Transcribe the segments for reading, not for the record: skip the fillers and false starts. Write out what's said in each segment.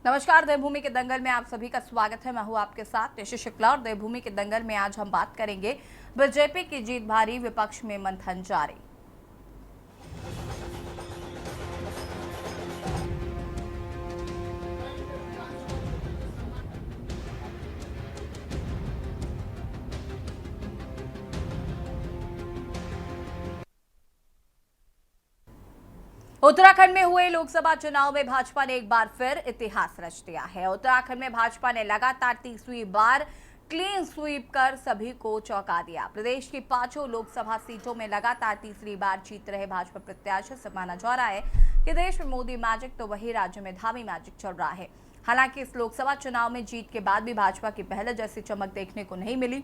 नमस्कार। देवभूमि के दंगल में आप सभी का स्वागत है। मैं हूं आपके साथ ऋषि शुक्ला और देवभूमि के दंगल में आज हम बात करेंगे बीजेपी की जीत भारी, विपक्ष में मंथन जारी। उत्तराखंड में हुए लोकसभा चुनाव में भाजपा ने एक बार फिर इतिहास रच दिया है। उत्तराखंड में भाजपा ने लगातार तीसरी बार क्लीन स्वीप कर सभी को चौंका दिया। प्रदेश की 5 लोकसभा सीटों में लगातार तीसरी बार जीत रहे भाजपा प्रत्याशी से माना जा रहा है कि देश में मोदी मैजिक तो वही राज्य में धामी मैजिक चल रहा है। हालांकि इस लोकसभा चुनाव में जीत के बाद भी भाजपा की पहले जैसी चमक देखने को नहीं मिली।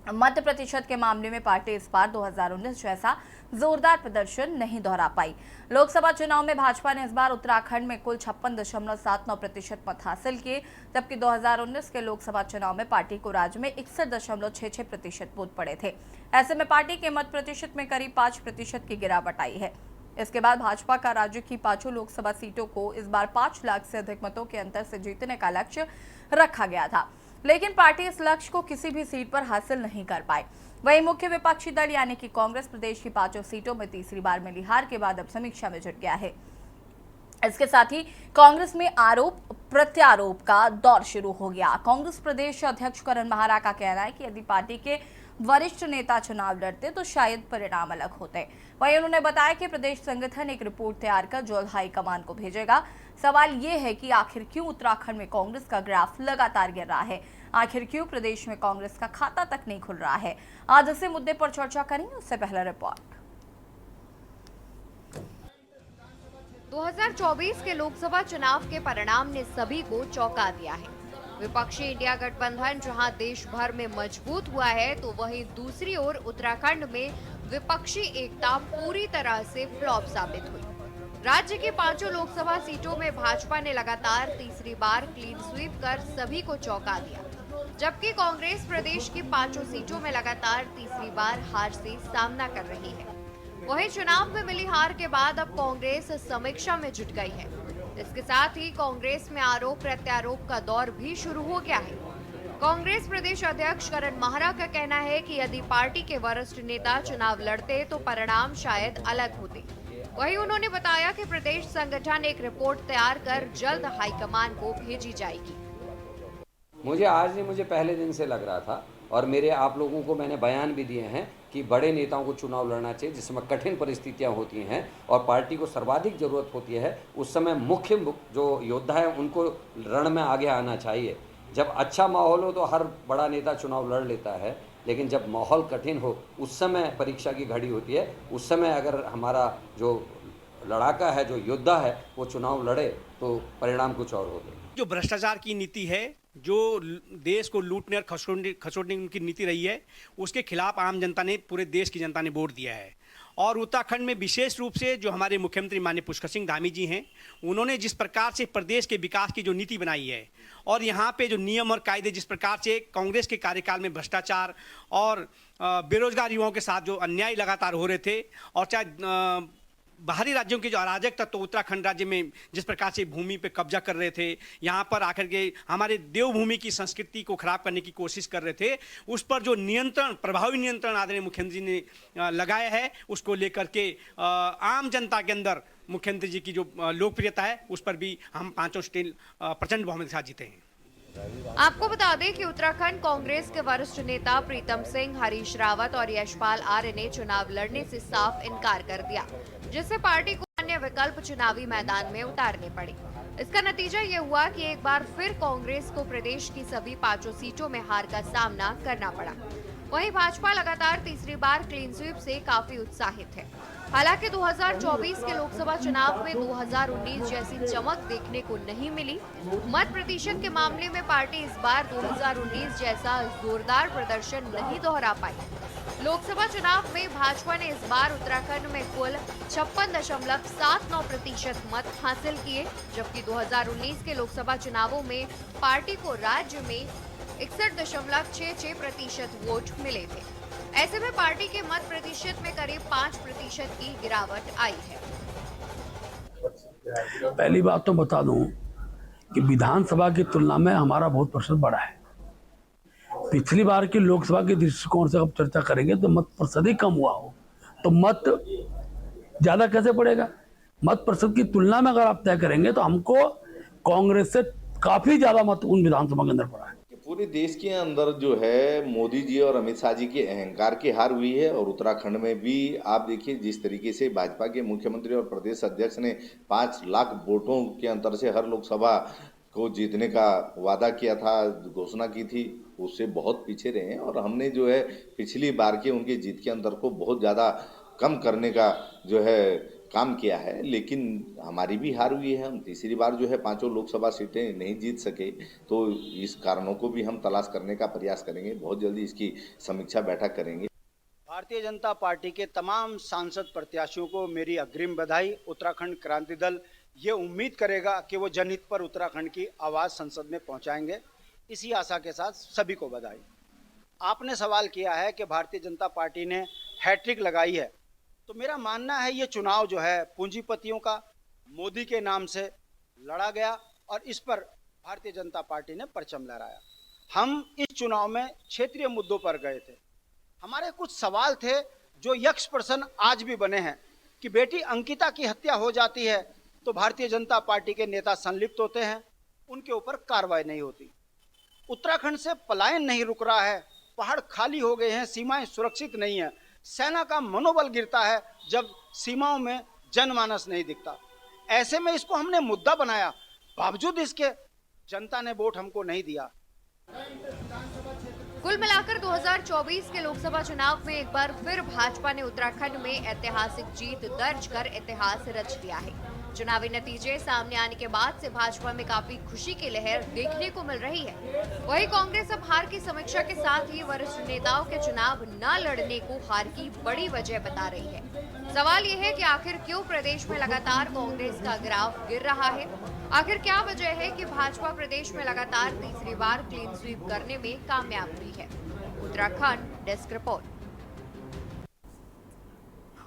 मत प्रतिशत के मामले में पार्टी इस बार 2019 जैसा जोरदार प्रदर्शन नहीं दोहरा पाई। लोकसभा चुनाव में भाजपा ने इस बार उत्तराखंड में कुल 56.79% मत हासिल किए, जबकि 2019 के लोकसभा चुनाव में पार्टी को राज्य में 61.66% वोट पड़े थे। ऐसे में पार्टी के मत प्रतिशत में करीब 5% की गिरावट आई है। इसके बाद भाजपा का राज्य की 5 लोकसभा सीटों को इस बार 5 लाख से अधिक मतों के अंतर से जीतने का लक्ष्य रखा गया था, लेकिन पार्टी इस लक्ष्य को किसी भी सीट पर हासिल नहीं कर पाई। वहीं मुख्य विपक्षी दल यानी कि कांग्रेस प्रदेश की 5 सीटों में तीसरी बार मिली हार के बाद अब समीक्षा में जुट गया है। इसके साथ ही कांग्रेस में आरोप प्रत्यारोप का दौर शुरू हो गया। कांग्रेस प्रदेश अध्यक्ष करण माहरा का कहना है कि यदि पार्टी के वरिष्ठ नेता चुनाव लड़ते तो शायद परिणाम अलग होते। वहीं उन्होंने बताया कि प्रदेश संगठन एक रिपोर्ट तैयार कर जल्द हाईकमान को भेजेगा। सवाल ये है कि आखिर क्यों उत्तराखंड में कांग्रेस का ग्राफ लगातार गिर रहा है, आखिर क्यों प्रदेश में कांग्रेस का खाता तक नहीं खुल रहा है। आज इसी मुद्दे पर चर्चा करेंगे। उससे पहले रिपोर्ट। 2024 के लोकसभा चुनाव के परिणाम ने सभी को चौंका दिया है। विपक्षी इंडिया गठबंधन जहां देश भर में मजबूत हुआ है, तो वहीं दूसरी ओर उत्तराखंड में विपक्षी एकता पूरी तरह से फ्लॉप साबित हुई। राज्य की 5 लोकसभा सीटों में भाजपा ने लगातार तीसरी बार क्लीन स्वीप कर सभी को चौंका दिया, जबकि कांग्रेस प्रदेश की 5 सीटों में लगातार तीसरी बार हार से सामना कर रही है। वहीं चुनाव में मिली हार के बाद अब कांग्रेस समीक्षा में जुट गई है। इसके साथ ही कांग्रेस में आरोप प्रत्यारोप का दौर भी शुरू हो गया है। कांग्रेस प्रदेश अध्यक्ष करण माहरा का कहना है कि यदि पार्टी के वरिष्ठ नेता चुनाव लड़ते तो परिणाम शायद अलग होते। वहीं उन्होंने बताया कि प्रदेश संगठन एक रिपोर्ट तैयार कर जल्द हाईकमान को भेजी जाएगी। मुझे आज नहीं, मुझे पहले दिन से लग रहा था और मेरे आप लोगों को मैंने बयान भी दिए हैं कि बड़े नेताओं को चुनाव लड़ना चाहिए जिसमें कठिन परिस्थितियां होती हैं और पार्टी को सर्वाधिक जरूरत होती है। उस समय मुख्य जो योद्धा है उनको रण में आगे आना चाहिए। जब अच्छा माहौल हो तो हर बड़ा नेता चुनाव लड़ लेता है, लेकिन जब माहौल कठिन हो उस समय परीक्षा की घड़ी होती है। उस समय अगर हमारा जो लड़ाका है, जो योद्धा है, वो चुनाव लड़े तो परिणाम कुछ और होते। जो भ्रष्टाचार की नीति है, जो देश को लूटने और खसोटने की नीति रही है, उसके खिलाफ आम जनता ने, पूरे देश की जनता ने वोट दिया है। और उत्तराखंड में विशेष रूप से जो हमारे मुख्यमंत्री माननीय पुष्कर सिंह धामी जी हैं, उन्होंने जिस प्रकार से प्रदेश के विकास की जो नीति बनाई है और यहाँ पे जो नियम और कायदे, जिस प्रकार से कांग्रेस के कार्यकाल में भ्रष्टाचार और बेरोजगार युवाओं के साथ जो अन्याय लगातार हो रहे थे, और चाहे बाहरी राज्यों के जो अराजक तत्व उत्तराखंड राज्य में जिस प्रकार से भूमि पे कब्जा कर रहे थे, यहाँ पर आकर के हमारे देवभूमि की संस्कृति को खराब करने की कोशिश कर रहे थे, उस पर जो नियंत्रण, प्रभावी नियंत्रण आदरणीय मुख्यमंत्री ने लगाया है, उसको लेकर के आम जनता के अंदर मुख्यमंत्री जी की जो लोकप्रियता है, उस पर भी हम 5 स्टेट प्रचंड बहुमत के साथ जीते हैं। आपको बता दें कि उत्तराखंड कांग्रेस के वरिष्ठ नेता प्रीतम सिंह, हरीश रावत और यशपाल आर्य ने चुनाव लड़ने से साफ इनकार कर दिया, जिससे पार्टी को अन्य विकल्प चुनावी मैदान में उतारने पड़े। इसका नतीजा ये हुआ कि एक बार फिर कांग्रेस को प्रदेश की सभी 5 सीटों में हार का सामना करना पड़ा। वहीं भाजपा लगातार तीसरी बार क्लीन स्वीप से काफी उत्साहित है। हालांकि 2024 के लोकसभा चुनाव में 2019 जैसी चमक देखने को नहीं मिली। मत प्रतिशत के मामले में पार्टी इस बार 2019 जैसा जोरदार प्रदर्शन नहीं दोहरा पाई। लोकसभा चुनाव में भाजपा ने इस बार उत्तराखंड में कुल 56.79% मत हासिल किए, जबकि 2019 के लोकसभा चुनावों में पार्टी को राज्य में 61.66% वोट मिले थे। ऐसे में पार्टी के मत प्रतिशत में करीब 5% की गिरावट आई है। पहली बात तो बता दूं कि विधानसभा की तुलना में हमारा बहुत प्रतिशत बढ़ा है। पिछली बार की लोकसभा के दृष्टिकोण से अब चर्चा करेंगे तो मत प्रतिशत ही कम हुआ हो तो मत ज्यादा कैसे पड़ेगा। मत प्रतिशत की तुलना में अगर आप तय करेंगे तो हमको कांग्रेस से काफी ज्यादा मत उन विधानसभा के अंदर पड़ा है। पूरे देश के अंदर जो है मोदी जी और अमित शाह जी की अहंकार की हार हुई है और उत्तराखंड में भी आप देखिए जिस तरीके से भाजपा के मुख्यमंत्री और प्रदेश अध्यक्ष ने 5 लाख वोटों के अंतर से हर लोकसभा को जीतने का वादा किया था, घोषणा की थी, उससे बहुत पीछे रहे हैं और हमने जो है पिछली बार के उनकी जीत के अंतर को बहुत ज़्यादा कम करने का जो है काम किया है, लेकिन हमारी भी हार हुई है। हम तीसरी बार जो है 5 लोकसभा सीटें नहीं जीत सके, तो इस कारणों को भी हम तलाश करने का प्रयास करेंगे। बहुत जल्दी इसकी समीक्षा बैठक करेंगे। भारतीय जनता पार्टी के तमाम सांसद प्रत्याशियों को मेरी अग्रिम बधाई। उत्तराखंड क्रांति दल ये उम्मीद करेगा कि वो जनहित पर उत्तराखंड की आवाज़ संसद में पहुंचाएंगे। इसी आशा के साथ सभी को बधाई। आपने सवाल किया है कि भारतीय जनता पार्टी ने हैट्रिक लगाई है, तो मेरा मानना है ये चुनाव जो है पूंजीपतियों का मोदी के नाम से लड़ा गया और इस पर भारतीय जनता पार्टी ने परचम लहराया। हम इस चुनाव में क्षेत्रीय मुद्दों पर गए थे। हमारे कुछ सवाल थे जो यक्ष प्रश्न आज भी बने हैं कि बेटी अंकिता की हत्या हो जाती है तो भारतीय जनता पार्टी के नेता संलिप्त होते हैं, उनके ऊपर कार्रवाई नहीं होती। उत्तराखंड से पलायन नहीं रुक रहा है, पहाड़ खाली हो गए हैं, सीमाएं सुरक्षित नहीं है, सेना का मनोबल गिरता है जब सीमाओं में जनमानस नहीं दिखता। ऐसे में इसको हमने मुद्दा बनाया, बावजूद इसके जनता ने वोट हमको नहीं दिया। कुल मिलाकर 2024 के लोकसभा चुनाव में एक बार फिर भाजपा ने उत्तराखंड में ऐतिहासिक जीत दर्ज कर इतिहास रच दिया है। चुनावी नतीजे सामने आने के बाद से भाजपा में काफी खुशी की लहर देखने को मिल रही है। वहीं कांग्रेस अब हार की समीक्षा के साथ ही वरिष्ठ नेताओं के चुनाव न लड़ने को हार की बड़ी वजह बता रही है। सवाल ये है कि आखिर क्यों प्रदेश में लगातार कांग्रेस का ग्राफ गिर रहा है? आखिर क्या वजह है कि भाजपा प्रदेश में लगातार तीसरी बार क्लीन स्वीप करने में कामयाब हुई है? Uttarakhand desk report.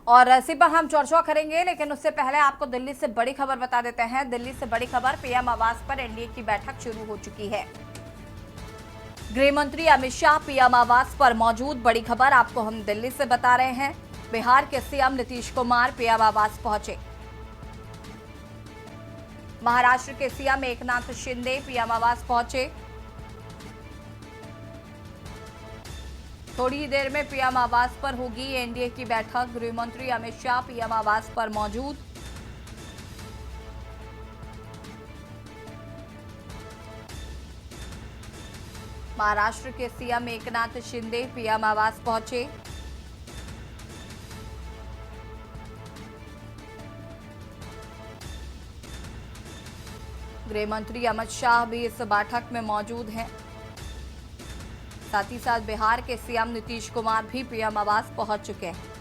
और इसी पर हम चर्चा करेंगे, लेकिन उससे पहले आपको दिल्ली से बड़ी खबर बता देते हैं। दिल्ली से बड़ी खबर, पीएम आवास पर एनडीए की बैठक शुरू हो चुकी है। गृह मंत्री अमित शाह पीएम आवास पर मौजूद। बड़ी खबर आपको हम दिल्ली से बता रहे हैं। बिहार के सीएम नीतीश कुमार पीएम आवास पहुंचे। महाराष्ट्र के सीएम एकनाथ शिंदे पीएम आवास पहुंचे। थोड़ी ही देर में पीएम आवास पर होगी एनडीए की बैठक। गृह मंत्री अमित शाह पीएम आवास पर मौजूद। महाराष्ट्र के सीएम एकनाथ शिंदे पीएम आवास पहुंचे। गृह मंत्री अमित शाह भी इस बैठक में मौजूद हैं। साथ ही साथ बिहार के सीएम नीतीश कुमार भी पीएम आवास पहुंच चुके हैं।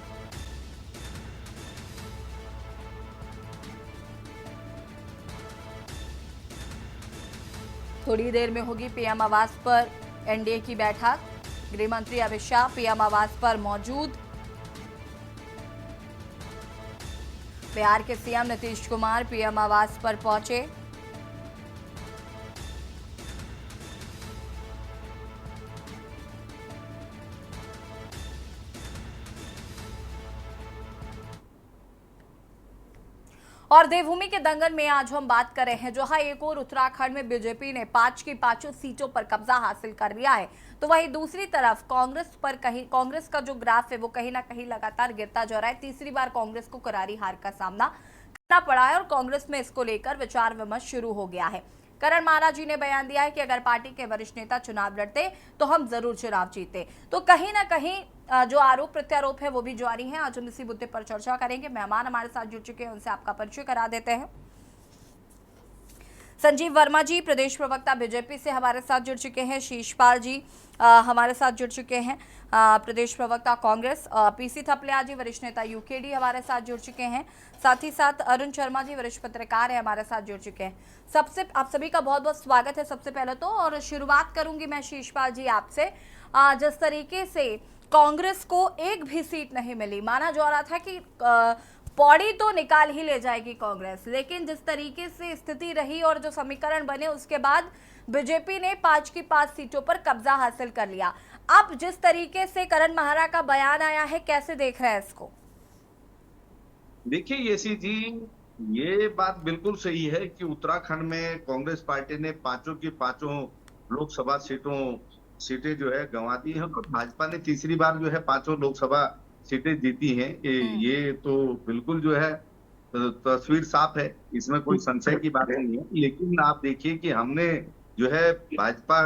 थोड़ी देर में होगी पीएम आवास पर एनडीए की बैठक। गृह मंत्री अमित शाह पीएम आवास पर मौजूद। बिहार के सीएम नीतीश कुमार पीएम आवास पर पहुंचे। और देवभूमि के दंगल में आज हम बात कर रहे हैं, जहां एक और उत्तराखंड में बीजेपी ने 5 की 5 सीटों पर कब्जा हासिल कर लिया है, तो वहीं दूसरी तरफ कांग्रेस का जो ग्राफ है वो कहीं ना कहीं लगातार गिरता जा रहा है। तीसरी बार कांग्रेस को करारी हार का सामना करना पड़ा है और कांग्रेस में इसको लेकर विचार विमर्श शुरू हो गया है। करण महाराज जी ने बयान दिया है कि अगर पार्टी के वरिष्ठ नेता चुनाव लड़ते तो हम जरूर चुनाव जीते। तो कहीं ना कहीं जो आरोप प्रत्यारोप है वो भी जारी है। आज हम इसी मुद्दे पर चर्चा करेंगे। मेहमान हमारे साथ जुड़ चुके हैं, उनसे आपका परिचय करा देते हैं। संजीव वर्मा जी प्रदेश प्रवक्ता बीजेपी से हमारे साथ जुड़ चुके हैं। शीशपाल जी हमारे साथ जुड़ चुके हैं, प्रदेश प्रवक्ता कांग्रेस। पीसी थपलिया जी वरिष्ठ नेता यूकेडी हमारे साथ जुड़ चुके हैं। साथ ही साथ अरुण शर्मा जी वरिष्ठ पत्रकार है हमारे साथ जुड़ चुके हैं। आप सभी का बहुत बहुत स्वागत है सबसे पहले तो। और शुरुआत करूंगी मैं शीशपाल जी आपसे। जिस तरीके से कांग्रेस को एक भी सीट नहीं मिली, माना जा रहा था कि पौड़ी तो निकाल ही ले जाएगी कांग्रेस, लेकिन जिस तरीके से स्थिति रही और जो समीकरण बने उसके बाद बीजेपी ने 5 की 5 सीटों पर कब्जा हासिल कर लिया। अब जिस तरीके से करण माहरा का बयान आया है, कैसे देख रहे हैं इसको? देखिए येसी जी, ये बात बिल्कुल सही है कि उत्तराखंड में कांग्रेस पार्टी ने पांचों की पांचों लोकसभा सीटें जो है गंवा दी है, और भाजपा ने तीसरी बार जो है पांचों लोकसभा सीटें जीती हैं। ये तो बिल्कुल जो है तस्वीर साफ है, इसमें कोई संशय की बात नहीं है। लेकिन आप देखिए कि हमने जो है भाजपा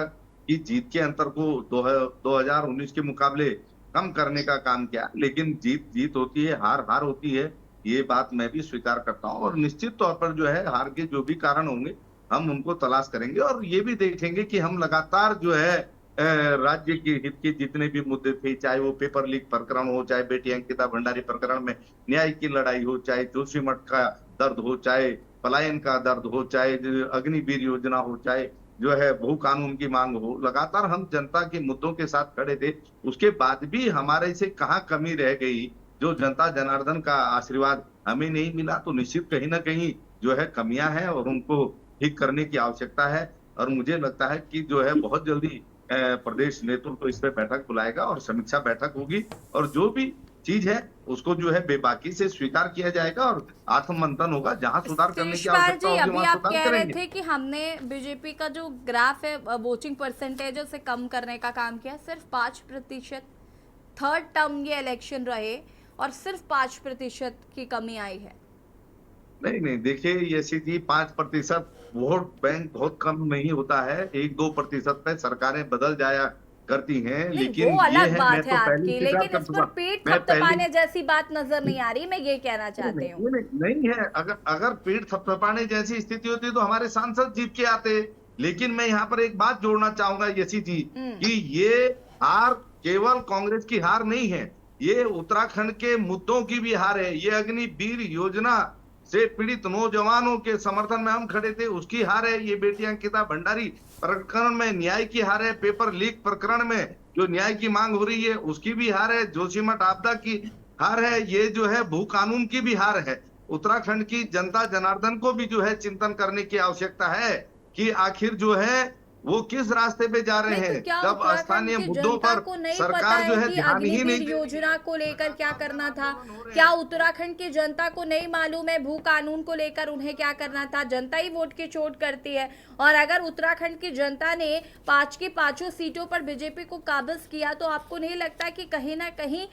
की जीत के अंतर को 2019 के मुकाबले कम करने का काम किया, लेकिन जीत जीत होती है, हार हार होती है, ये बात मैं भी स्वीकार करता हूं। और निश्चित तौर पर जो है हार के जो भी कारण होंगे हम उनको तलाश करेंगे, और ये भी देखेंगे कि हम लगातार जो है राज्य के हित के जितने भी मुद्दे थे, चाहे वो पेपर लीक प्रकरण हो, चाहे बेटी अंकिता भंडारी प्रकरण में न्याय की लड़ाई हो, चाहे जोशीमठ का दर्द हो, चाहे पलायन का दर्द हो, चाहे अग्निवीर योजना हो, चाहे जो है भू कानून की मांग हो, लगातार हम जनता के मुद्दों के साथ खड़े थे। उसके बाद भी हमारे से कहाँ कमी रह गई, जो जनता जनार्दन का आशीर्वाद हमें नहीं मिला, तो निश्चित कहीं ना कहीं जो है कमियां हैं और उनको ठीक करने की आवश्यकता है। और मुझे लगता है कि जो है बहुत जल्दी प्रदेश नेतृत्व इस पे बैठक बुलाएगा और समीक्षा बैठक होगी, और जो भी चीज है उसको जो है बेबाकी से स्वीकार किया जाएगा और आत्ममंथन होगा। जहां सुधार करने की आवश्यकता होगी अभी वहां आप सुधार कह रहे करेंगे। थे कि हमने बीजेपी का जो ग्राफ है वोटिंग परसेंटेज उसे कम करने का काम किया, सिर्फ 5%। थर्ड टर्म ये इलेक्शन रहे और सिर्फ 5% की कमी आई है। नहीं नहीं, देखिए ये सीधी 5% वोट बैंक बहुत कम नहीं होता है, 1-2% पे सरकारें बदल जाया करती हैं। नहीं, लेकिन वो ये अलग है, बात मैं है तो पहले आपकी, स्वीकार लेकिन कर इस चुका, पर पीठ मैं पहले थपथपाने जैसी बात नजर नहीं आ रही, मैं ये कहना चाहती हूँ। नहीं है। अगर पीठ थपथपाने जैसी स्थिति होती तो हमारे सांसद जीत के आते। लेकिन मैं यहाँ पर एक बात जोड़ना चाहूंगा यशी जी, कि ये हार केवल कांग्रेस की हार नहीं है, ये उत्तराखंड के मुद्दों की भी हार है। ये अग्निवीर योजना से पीड़ित नौजवानों के समर्थन में हम खड़े थे, उसकी हार है। ये बेटी अंकिता भंडारी प्रकरण में न्याय की हार है। पेपर लीक प्रकरण में जो न्याय की मांग हो रही है उसकी भी हार है। जोशीमठ आपदा की हार है। ये जो है भू कानून की भी हार है। उत्तराखंड की जनता जनार्दन को भी जो है चिंतन करने की आवश्यकता है कि आखिर जो है वो किस रास्ते पे जा रहे नहीं, हैं। तो क्या जब उत्तराखंड स्थानीय की मुद्दों जनता पर को नहीं पता सरकार जो है है कि ध्यान ही अग्निवीर नहीं योजना को लेकर क्या करना था? क्या उत्तराखंड की जनता को नहीं मालूम है भू कानून को लेकर उन्हें क्या करना था? जनता ही वोट की चोट करती है। और अगर उत्तराखंड की जनता ने 5 की 5 सीटों पर बीजेपी को काबिज किया, तो आपको नहीं लगता कि कहीं ना कहीं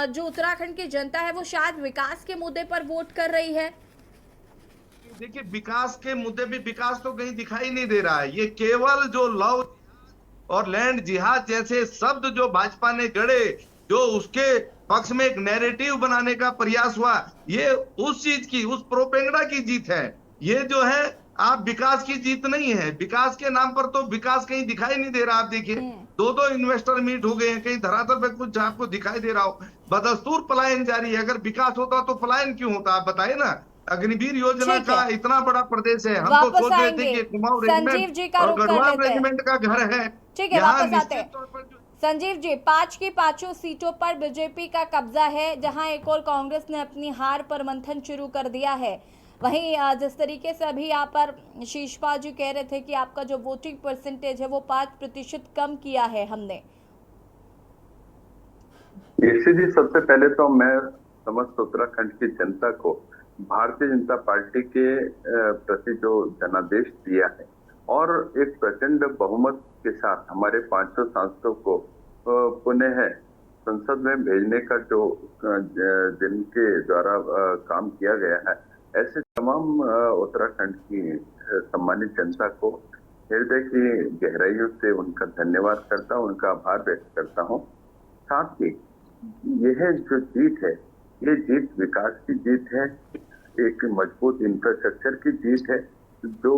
जो उत्तराखंड की जनता है वो शायद विकास के मुद्दे पर वोट कर रही है? देखिए, विकास के मुद्दे पे विकास तो कहीं दिखाई नहीं दे रहा है। ये केवल जो लव और लैंड जिहाद जैसे शब्द जो भाजपा ने गढ़े, जो उसके पक्ष में एक नैरेटिव बनाने का प्रयास हुआ, ये उस चीज की, उस प्रोपेगेंडा की जीत है। ये जो है आप विकास की जीत नहीं है। विकास के नाम पर तो विकास कहीं दिखाई नहीं दे रहा। आप देखिए, 2 इन्वेस्टर मीट हो गए हैं, कहीं धरातल पे कुछ आपको दिखाई दे रहा हो। बदस्तूर पलायन जारी है। अगर विकास होता तो पलायन क्यों होता, आप बताइए ना। अग्निवीर योजना का इतना बड़ा प्रदेश है, हम तो सोच रहे थे कि कुमाऊं संजीव जी का रेजिमेंट और रुख कर गढ़वाल लेते हैं। रेजिमेंट का घर है। ठीक है, यहाँ वापस आते निश्चित हैं। तौर पर संजीव जी, 5 की 5 सीटों पर बीजेपी का कब्जा है, जहां एक और कांग्रेस ने अपनी हार पर मंथन शुरू कर दिया है। वहीं जिस तरीके से अभी यहाँ पर शीशपाल जी कह रहे थे कि आपका जो वोटिंग परसेंटेज है वो 5% कम किया है हमने। जी, सबसे पहले तो मैं समस्त उत्तराखंड की जनता को भारतीय जनता पार्टी के प्रति जो जनादेश दिया है और एक प्रचंड बहुमत के साथ हमारे 500 सांसदों को पुनः संसद में भेजने का जो जिनके द्वारा काम किया गया है, ऐसे तमाम उत्तराखंड की सम्मानित जनता को हृदय की गहराइयों से उनका धन्यवाद करता हूँ, उनका आभार व्यक्त करता हूँ। साथ ही यह जो जीत है, ये जीत विकास की जीत है, एक मजबूत इंफ्रास्ट्रक्चर की जीत है, जो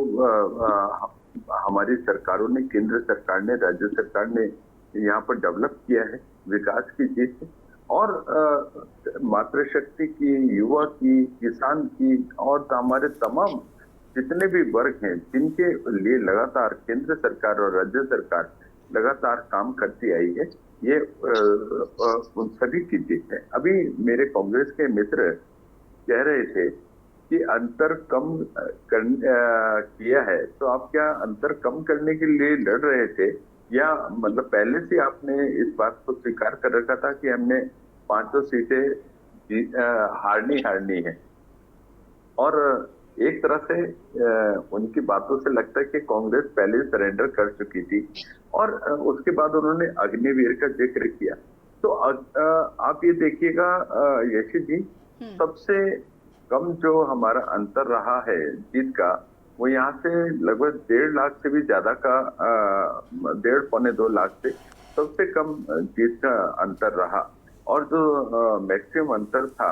हमारी सरकारों ने, केंद्र सरकार ने, राज्य सरकार ने यहाँ पर डेवलप किया है। विकास की जीत है और मातृशक्ति की, युवा की, किसान की और हमारे तमाम जितने भी वर्ग हैं जिनके लिए लगातार केंद्र सरकार और राज्य सरकार लगातार काम करती आई है, ये उन सभी की जीत है। अभी मेरे कांग्रेस के मित्र कह रहे थे कि अंतर कम किया है, तो आप क्या अंतर कम करने के लिए लड़ रहे थे, या मतलब पहले से आपने इस बात को स्वीकार कर रखा था कि हमने 5 सीटें हारनी है? और एक तरह से उनकी बातों से लगता है कि कांग्रेस पहले सरेंडर कर चुकी थी, और उसके बाद उन्होंने अग्निवीर का जिक्र किया। तो आप ये देखिएगा यशी जी, सबसे कम जो हमारा अंतर रहा है जीत का, वो यहाँ से लगभग 1.5 लाख से भी ज्यादा का 1.5 पौने 2 लाख से सबसे कम जीत का अंतर रहा। और जो मैक्सिमम अंतर था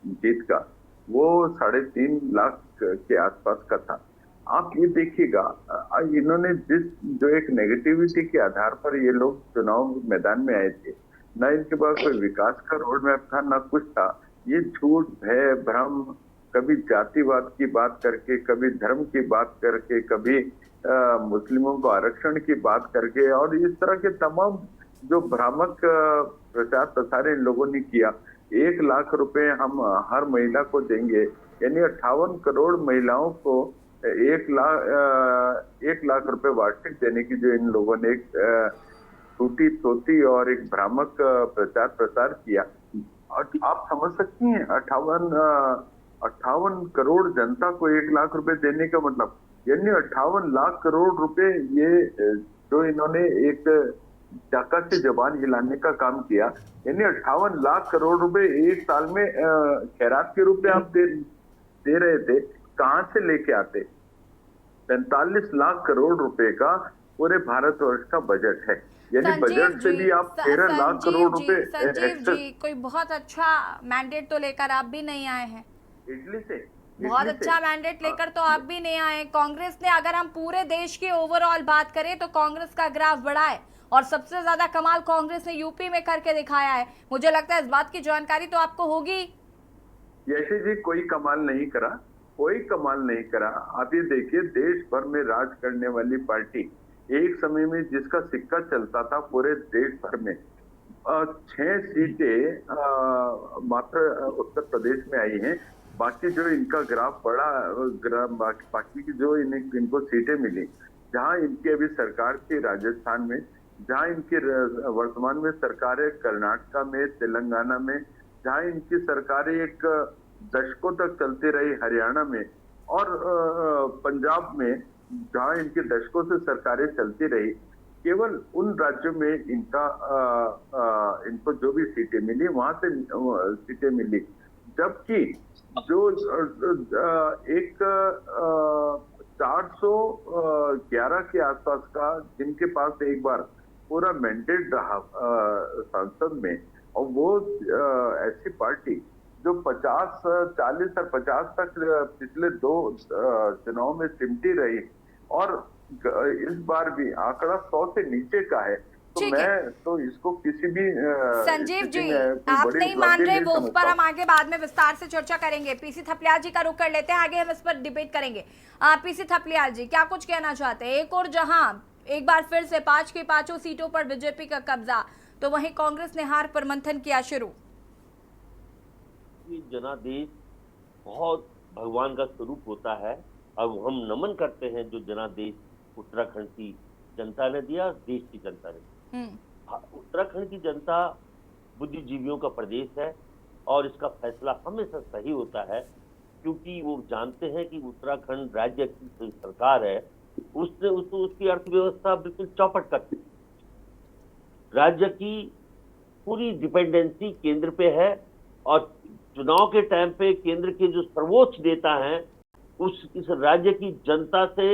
जीत का, वो 3.5 लाख के आसपास का था। आप ये देखिएगा, इन्होंने जो एक नेगेटिविटी के आधार पर ये लोग चुनाव मैदान में आए थे, ना इनके पास कोई विकास का रोड मैप था, ना कुछ था। ये झूठ, भय, भ्रम, कभी जातिवाद की बात करके, कभी धर्म की बात करके, कभी मुस्लिमों को आरक्षण की बात करके, और इस तरह के तमाम जो भ्रामक प्रचार प्रसार इन लोगों ने किया। 1 लाख रुपए हम हर महिला को देंगे, यानी 58 करोड़ महिलाओं को 1 लाख रुपए वार्षिक देने की जो इन लोगों ने एक टूटी तोती और एक भ्रामक प्रचार प्रसार किया। और आप समझ सकती हैं 58 करोड़ जनता को 1 लाख रुपए देने का मतलब, यानी 58 लाख करोड़ रुपए, ये जो इन्होंने एक चाका से जबान हिलाने का काम किया, यानी 58 लाख करोड़ रुपए एक साल में खैरात के रूप में आप दे रहे थे। कहां से लेके आते? 45 लाख करोड़ रुपए का पूरे भारतवर्ष का बजट है, यानी बजट से भी आप 13 लाख करोड़ रुपए। संजीव जी, कोई बहुत अच्छा मैंडेट तो लेकर आप भी नहीं आए हैं। इटली से बहुत अच्छा मैंडेट लेकर तो आप भी नहीं आए। कांग्रेस ने, अगर हम पूरे देश की ओवरऑल बात करें तो कांग्रेस का ग्राफ बढ़ा है, और सबसे ज्यादा कमाल कांग्रेस ने यूपी में करके दिखाया है। मुझे लगता है इस बात की जानकारी तो आपको होगी। यशी जी, कोई कमाल नहीं करा, कोई कमाल नहीं करा। आप ये देखिए, देश भर में राज करने वाली पार्टी, एक समय में जिसका सिक्का चलता था पूरे देश भर में, 6 सीटें मात्र उत्तर प्रदेश में आई हैं। बाकी जो इनका ग्राफ बड़ा, बाकी की जो इनको सीटें मिली, जहां इनकी अभी सरकार की राजस्थान में, जहां इनकी वर्तमान में सरकार है कर्नाटका में, तेलंगाना में, जहां इनकी सरकारें एक दशकों तक चलती रही हरियाणा में, और पंजाब में, जहां इनके दशकों से सरकारें चलती रही, केवल उन राज्यों में इनको जो भी सीटें मिली वहां से सीटें मिली। जबकि जो एक 411 के आसपास का जिनके पास एक बार पूरा मैंडेट रहा संसद में, और वो ऐसी पार्टी जो 40 और 50 तक पिछले 2 चुनाव में सिमटी रही, और इस बार भी आंकड़ा 100 से नीचे का है, तो मैं तो इसको किसी भी संजीव जी, आप नहीं मान रहे वो, उस पर हम आगे बाद में विस्तार से चर्चा करेंगे। पीसी थपलियाल जी का रुख कर लेते हैं, आगे हम इस पर डिबेट करेंगे। पीसी थपलियाल जी, क्या कुछ कहना चाहते हैं? एक और जहां एक बार फिर से 5 की 5 सीटों पर बीजेपी का कब्जा, तो वहीं कांग्रेस ने हार पर मंथन किया शुरू। जनादेश बहुत भगवान का स्वरूप होता है, और हम नमन करते हैं जो जनादेश उत्तराखंड की जनता ने दिया, देश की जनता ने। उत्तराखंड की जनता बुद्धिजीवियों का प्रदेश है, और इसका फैसला हमेशा सही होता है, क्योंकि वो जानते हैं कि उत्तराखंड राज्य की सरकार है, उसकी अर्थव्यवस्था बिल्कुल चौपट कर दी। राज्य की पूरी डिपेंडेंसी केंद्र पे है, और चुनाव के टाइम पे केंद्र के जो सर्वोच्च नेता हैं इस राज्य की जनता से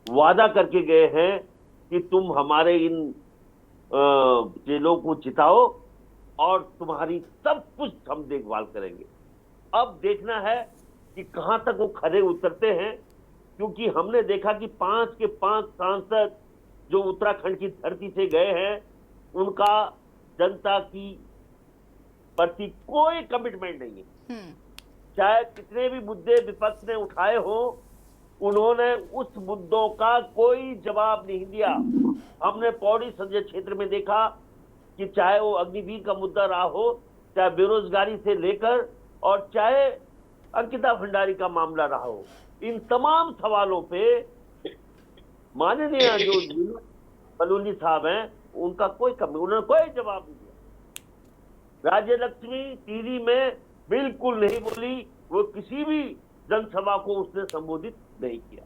वादा करके गए हैं कि तुम हमारे इन जेलों को जिताओ और तुम्हारी सब कुछ हम देखभाल करेंगे। अब देखना है कि कहां तक वो खरे उतरते हैं, क्योंकि हमने देखा कि 5 के 5 सांसद जो उत्तराखंड की धरती से गए हैं, उनका जनता की प्रति कोई कमिटमेंट नहीं है। चाहे कितने भी मुद्दे विपक्ष ने उठाए हो, उन्होंने उस मुद्दों का कोई जवाब नहीं दिया। हमने पौड़ी संसदीय क्षेत्र में देखा कि चाहे वो अग्निवीर का मुद्दा रहा हो, चाहे बेरोजगारी से लेकर, और चाहे अंकिता भंडारी का मामला रहा हो, इन तमाम सवालों पे माननीय जो बलूनी साहब हैं उनका उन्होंने कोई जवाब नहीं दिया। राज्य लक्ष्मी टीवी में बिल्कुल नहीं बोली, वो किसी भी जनसभा को उसने संबोधित नहीं किया।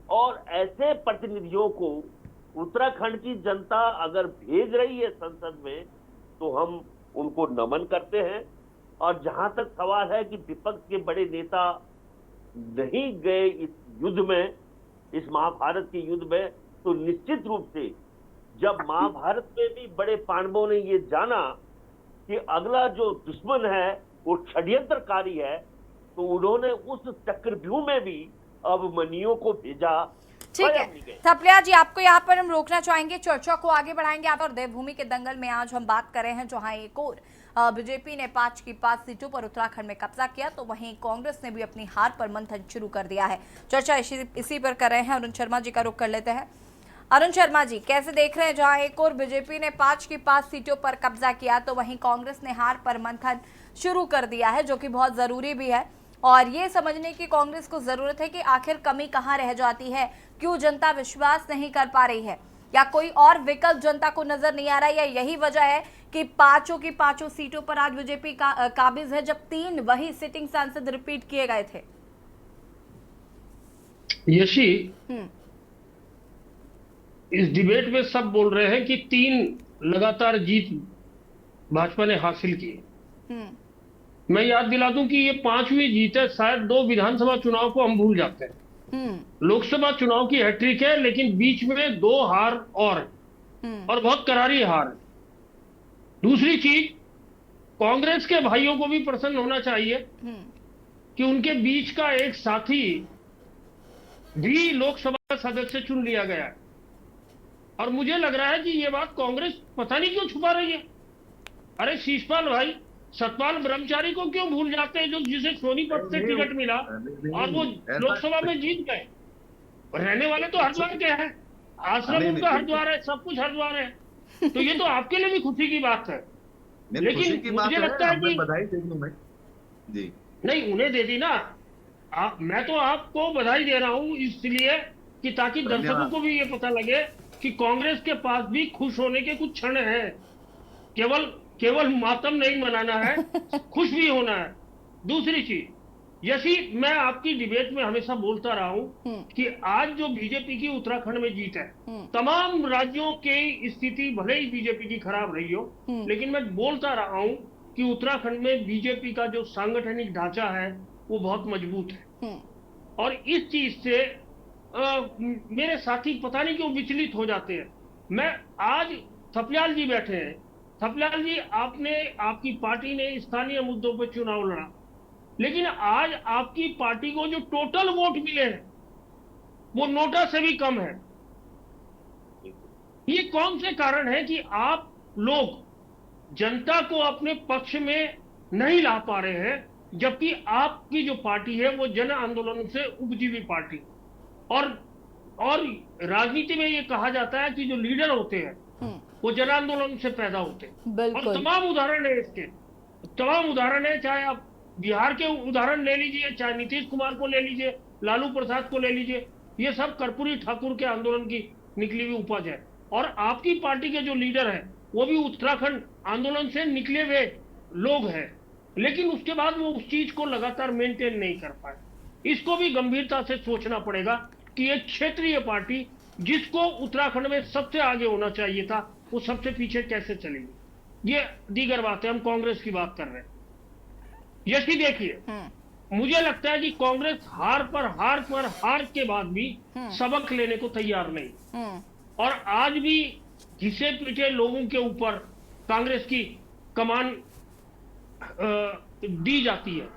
और ऐसे प्रतिनिधियों को उत्तराखंड की जनता अगर भेज रही है संसद में तो हम उनको नमन करते हैं। और जहां तक सवाल है कि विपक्ष के बड़े नेता नहीं गए इस युद्ध में, इस महाभारत के युद्ध में, तो निश्चित रूप से जब महाभारत में भी बड़े पांडवों ने ये जाना कि अगला जो दुश्मन है वो षड्यंत्रकारी है, तो उन्होंने उस चक्रव्यूह में भी अभिमन्यु को भेजा। ठीक है थपलियाल जी, आपको यहाँ पर हम रोकना चाहेंगे, चर्चा को आगे बढ़ाएंगे। आप और देवभूमि के दंगल में आज हम बात कर रहे हैं जहां एक और बीजेपी ने 5 की 5 सीटों पर उत्तराखंड में कब्जा किया, तो वहीं कांग्रेस ने भी अपनी हार पर मंथन शुरू कर दिया है। चर्चा इसी पर कर रहे हैं। अरुण शर्मा जी का रुख कर लेते हैं। अरुण शर्मा जी, कैसे देख रहे हैं, जहां एक और बीजेपी ने 5 की 5 सीटों पर कब्जा किया तो वहीं कांग्रेस ने हार पर मंथन शुरू कर दिया है, जो कि बहुत जरूरी भी है। और ये समझने की कांग्रेस को जरूरत है कि आखिर कमी कहां रह जाती है, क्यों जनता विश्वास नहीं कर पा रही है, या कोई और विकल्प जनता को नजर नहीं आ रहा है, या यही वजह है कि 5 की 5 सीटों पर आज बीजेपी काबिज है, जब 3 वही सिटिंग सांसद रिपीट किए गए थे। यशी, इस डिबेट में सब बोल रहे हैं कि 3 लगातार जीत भाजपा ने हासिल की। मैं याद दिला दूं कि ये 5वीं जीत है। शायद 2 विधानसभा चुनाव को हम भूल जाते हैं। लोकसभा चुनाव की हैट्रिक है, लेकिन बीच में 2 हार और बहुत करारी हार है। दूसरी चीज, कांग्रेस के भाइयों को भी प्रसन्न होना चाहिए कि उनके बीच का एक साथी भी लोकसभा सदस्य चुन लिया गया है। और मुझे लग रहा है कि ये बात कांग्रेस पता नहीं क्यों छुपा रही है। अरे शीशपाल भाई, सतपाल ब्रह्मचारी को क्यों भूल जाते हैं, जो जिसे सोनीपत से टिकट मिला और वो लोकसभा में जीत गए। रहने वाले तो हरिद्वार के हैं, आश्रम उनका हरिद्वार है, सब कुछ हरिद्वार है, तो ये तो आपके लिए भी खुशी की बात है। लेकिन मुझे लगता है कि बधाई दे दूं मैं जी, नहीं उन्हें दे दी ना, मैं तो आपको बधाई दे रहा हूं इसलिए कि ताकि दर्शकों को भी ये पता लगे कि कांग्रेस के पास भी खुश होने के कुछ क्षण हैं। केवल मातम नहीं मनाना है, खुश भी होना है। दूसरी चीज, यशी, मैं आपकी डिबेट में हमेशा बोलता रहा हूं कि आज जो बीजेपी की उत्तराखंड में जीत है, तमाम राज्यों की स्थिति भले ही बीजेपी की खराब रही हो, लेकिन मैं बोलता रहा हूं कि उत्तराखंड में बीजेपी का जो सांगठनिक ढांचा है वो बहुत मजबूत है। और इस चीज से मेरे साथी पता नहीं क्यों विचलित हो जाते हैं। मैं आज थपलियाल जी बैठे हैं, थपलियाल जी, आपकी पार्टी ने स्थानीय मुद्दों पर चुनाव लड़ा, लेकिन आज आपकी पार्टी को जो टोटल वोट मिले हैं वो नोटा से भी कम है। ये कौन से कारण है कि आप लोग जनता को अपने पक्ष में नहीं ला पा रहे हैं, जबकि आपकी जो पार्टी है वो जन आंदोलन से उपजी हुई पार्टी। और राजनीति में ये कहा जाता है कि जो लीडर होते हैं वो जन आंदोलन से पैदा होते हैं। और तमाम उदाहरण है इसके, तमाम उदाहरण है, चाहे आप बिहार के उदाहरण ले लीजिए, चाहे नीतीश कुमार को ले लीजिए, लालू प्रसाद को ले लीजिए, ये सब कर्पूरी ठाकुर के आंदोलन की निकली हुई उपज है। और आपकी पार्टी के जो लीडर हैं वो भी उत्तराखंड आंदोलन से निकले हुए लोग हैं, लेकिन उसके बाद वो उस चीज को लगातार मेंटेन नहीं कर पाए। इसको भी गंभीरता से सोचना पड़ेगा कि एक क्षेत्रीय पार्टी जिसको उत्तराखंड में सबसे आगे होना चाहिए था, वो सबसे पीछे कैसे चलेगी। ये दीगर बात है, हम कांग्रेस की बात कर रहे हैं। यही देखिए, मुझे लगता है कि कांग्रेस हार के बाद भी सबक लेने को तैयार नहीं, और आज भी घिसे पीटे लोगों के ऊपर कांग्रेस की कमान दी जाती है।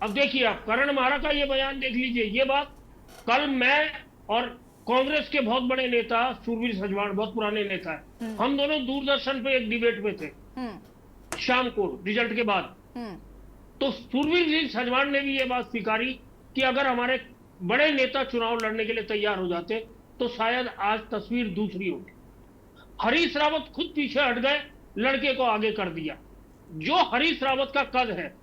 अब देखिए, आप करण मारा का ये बयान देख लीजिए। ये बात कल मैं और कांग्रेस के बहुत बड़े नेता सूरवीर सजवाण, बहुत पुराने नेता है, हम दोनों दूरदर्शन पे एक डिबेट में थे शाम को रिजल्ट के बाद। तो सूरवीर सजवाण ने भी ये बात स्वीकारी कि अगर हमारे बड़े नेता चुनाव लड़ने के लिए तैयार हो जाते तो शायद आज तस्वीर दूसरी होती। हरीश रावत खुद पीछे हट गए, लड़के को आगे कर दिया। जो हरीश रावत का कद है,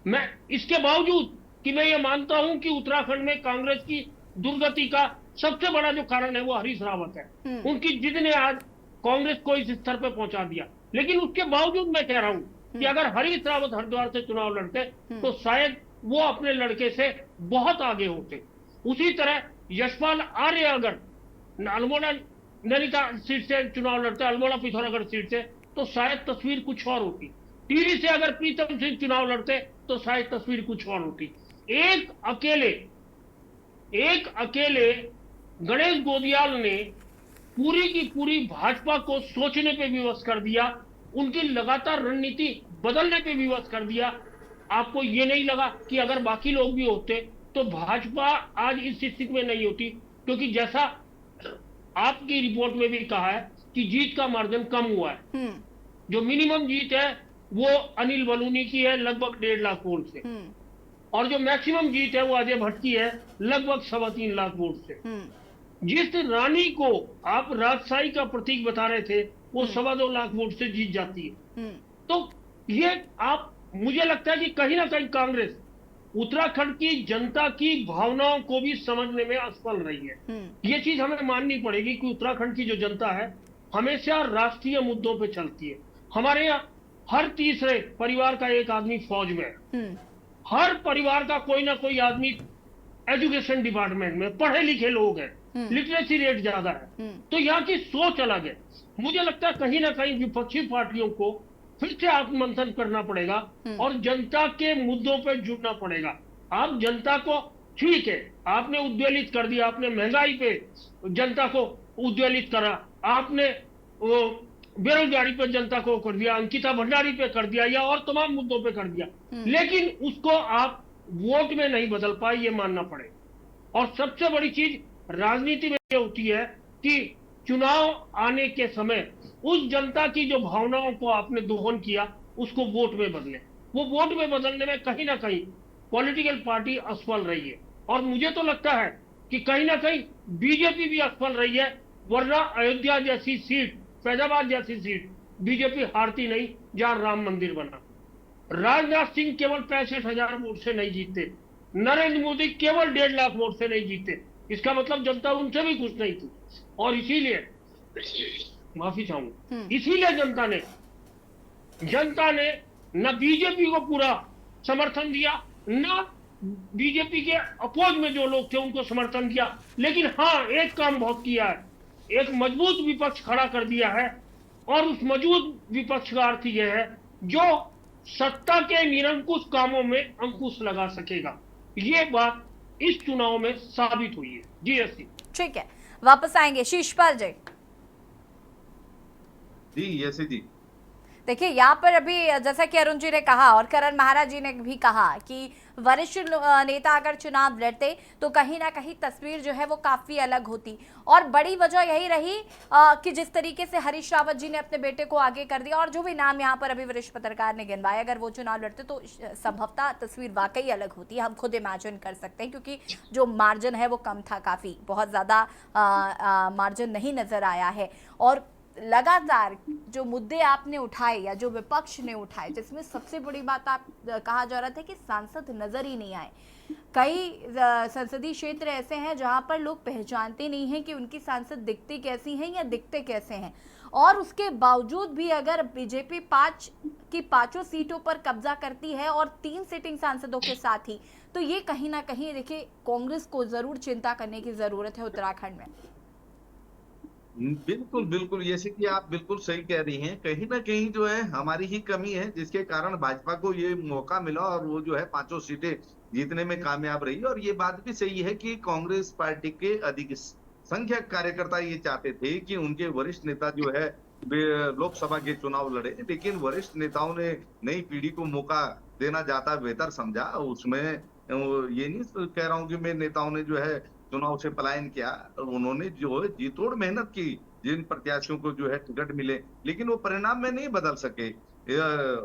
मैं इसके बावजूद कि मैं ये मानता हूं कि उत्तराखंड में कांग्रेस की दुर्गति का सबसे बड़ा जो कारण है वो हरीश रावत है। उनकी जिद ने आज कांग्रेस को इस स्तर पे पहुंचा दिया। लेकिन उसके बावजूद मैं कह रहा हूं कि अगर हरीश रावत हरिद्वार से चुनाव लड़ते तो शायद वो अपने लड़के से बहुत आगे होते। उसी तरह यशपाल आर्य अगर अल्मोड़ा नैनीताल सीट से चुनाव लड़ते, अल्मोड़ा पिथौरागढ़ सीट से, तो शायद तस्वीर कुछ और होती। टिहरी से अगर प्रीतम सिंह चुनाव लड़ते तो शायद तस्वीर कुछ और होती। एक अकेले गणेश गोदियाल ने पूरी की पूरी भाजपा को सोचने पे विवश कर दिया, उनकी लगातार रणनीति बदलने पे विवश कर दिया। आपको ये नहीं लगा कि अगर बाकी लोग भी होते तो भाजपा आज इस स्थिति में नहीं होती? क्योंकि जैसा आपकी रिपोर्ट में भी कहा है कि जीत का मार्जिन कम हुआ है। जो मिनिमम जीत है वो अनिल बलूनी की है लगभग 1.5 लाख वोट से, और जो मैक्सिमम जीत है वो अजय भट्ट की है लगभग 3.25 लाख वोट से। जिस रानी को आप राजशाही का प्रतीक बता रहे थे वो 2.25 लाख वोट से जीत जाती है। तो ये मुझे लगता है कि कहीं ना कहीं कांग्रेस उत्तराखंड की जनता की भावनाओं को भी समझने में असफल रही है। ये चीज हमें माननी पड़ेगी कि उत्तराखंड की जो जनता है हमेशा राष्ट्रीय मुद्दों पे चलती है। हमारे यहाँ हर तीसरे परिवार का एक आदमी फौज में है, हर परिवार का कोई ना कोई आदमी एजुकेशन डिपार्टमेंट में, पढ़े लिखे लोग हैं, लिटरेसी रेट ज्यादा है। तो यहाँ की सोच अलग है। मुझे लगता है कहीं ना कहीं विपक्षी पार्टियों को फिर से आत्ममंथन करना पड़ेगा और जनता के मुद्दों पर जुड़ना पड़ेगा। आप जनता को, ठीक है, आपने उद्वेलित कर दिया, आपने महंगाई पे जनता को उद्वेलित करा, आपने बेरोजगारी पे जनता को कर दिया, अंकिता भंडारी पे कर दिया या और तमाम मुद्दों पे कर दिया, लेकिन उसको आप वोट में नहीं बदल पाए, ये मानना पड़ेगा। और सबसे बड़ी चीज राजनीति में ये होती है कि चुनाव आने के समय उस जनता की जो भावनाओं को आपने दोहन किया उसको वोट में बदले। वो वोट में बदलने में कहीं ना कहीं पॉलिटिकल पार्टी असफल रही है, और मुझे तो लगता है कि कहीं ना कहीं बीजेपी भी असफल रही है, वरना अयोध्या जैसी सीट, फैजाबाद जैसी सीट बीजेपी हारती नहीं जहां राम मंदिर बना। राजनाथ सिंह केवल 65,000 वोट से नहीं जीते, नरेंद्र मोदी केवल 1.5 लाख वोट से नहीं जीते। इसका मतलब जनता उनसे भी खुश नहीं थी, और इसीलिए माफी चाहूंगा, इसीलिए जनता ने न बीजेपी को पूरा समर्थन दिया, न बीजेपी के अपोज में जो लोग थे उनको समर्थन दिया। लेकिन हाँ, एक काम बहुत किया है, एक मजबूत विपक्ष खड़ा कर दिया है, और उस मजबूत विपक्ष का अर्थ यह है जो सत्ता के निरंकुश कामों में अंकुश लगा सकेगा। ये बात इस चुनाव में साबित हुई है। जी एस, ठीक है, वापस आएंगे शीशपाल जी। जी यस जी, देखिए यहाँ पर अभी जैसा कि अरुण जी ने कहा और करण महाराज जी ने भी कहा कि वरिष्ठ नेता अगर चुनाव लड़ते तो कहीं ना कहीं तस्वीर जो है वो काफी अलग होती, और बड़ी वजह यही रही कि जिस तरीके से हरीश रावत जी ने अपने बेटे को आगे कर दिया, और जो भी नाम यहाँ पर अभी वरिष्ठ पत्रकार ने गिनवाए, अगर वो चुनाव लड़ते तो संभवतः तस्वीर वाकई अलग होती है। हम खुद इमेजिन कर सकते हैं, क्योंकि जो मार्जिन है वो कम था, काफी बहुत ज्यादा मार्जिन नहीं नजर आया है। और लगातार जो मुद्दे आपने उठाए या जो विपक्ष ने उठाए, जिसमें सबसे बड़ी बात आप कहा जा रहा था कि सांसद नजर ही नहीं आए। कई संसदीय क्षेत्र ऐसे हैं जहां पर लोग पहचानते नहीं हैं कि उनकी सांसद दिखती कैसी हैं या दिखते कैसे हैं, और उसके बावजूद भी अगर बीजेपी 5 की 5 सीटों पर कब्जा करती है और 3 सिटिंग सांसदों के साथ ही, तो ये कहीं ना कहीं देखिए कांग्रेस को जरूर चिंता करने की जरूरत है उत्तराखंड में। बिल्कुल बिल्कुल, जैसे कि आप बिल्कुल सही कह रही हैं, कहीं ना कहीं जो है हमारी ही कमी है जिसके कारण भाजपा को ये मौका मिला और वो जो है 5 सीटें जीतने में कामयाब रही। और ये बात भी सही है कि कांग्रेस पार्टी के अधिक संख्यक कार्यकर्ता ये चाहते थे कि उनके वरिष्ठ नेता जो है लोकसभा के चुनाव लड़े, लेकिन वरिष्ठ नेताओं ने नई पीढ़ी को मौका देना ज्यादा बेहतर समझा। उसमें ये नहीं कह रहा हूँ कि मेरे नेताओं ने जो है चुनाव से पलायन किया, उन्होंने जो है जी तोड़ मेहनत की, जिन प्रत्याशियों को जो है टिकट मिले, लेकिन वो परिणाम में नहीं बदल सके।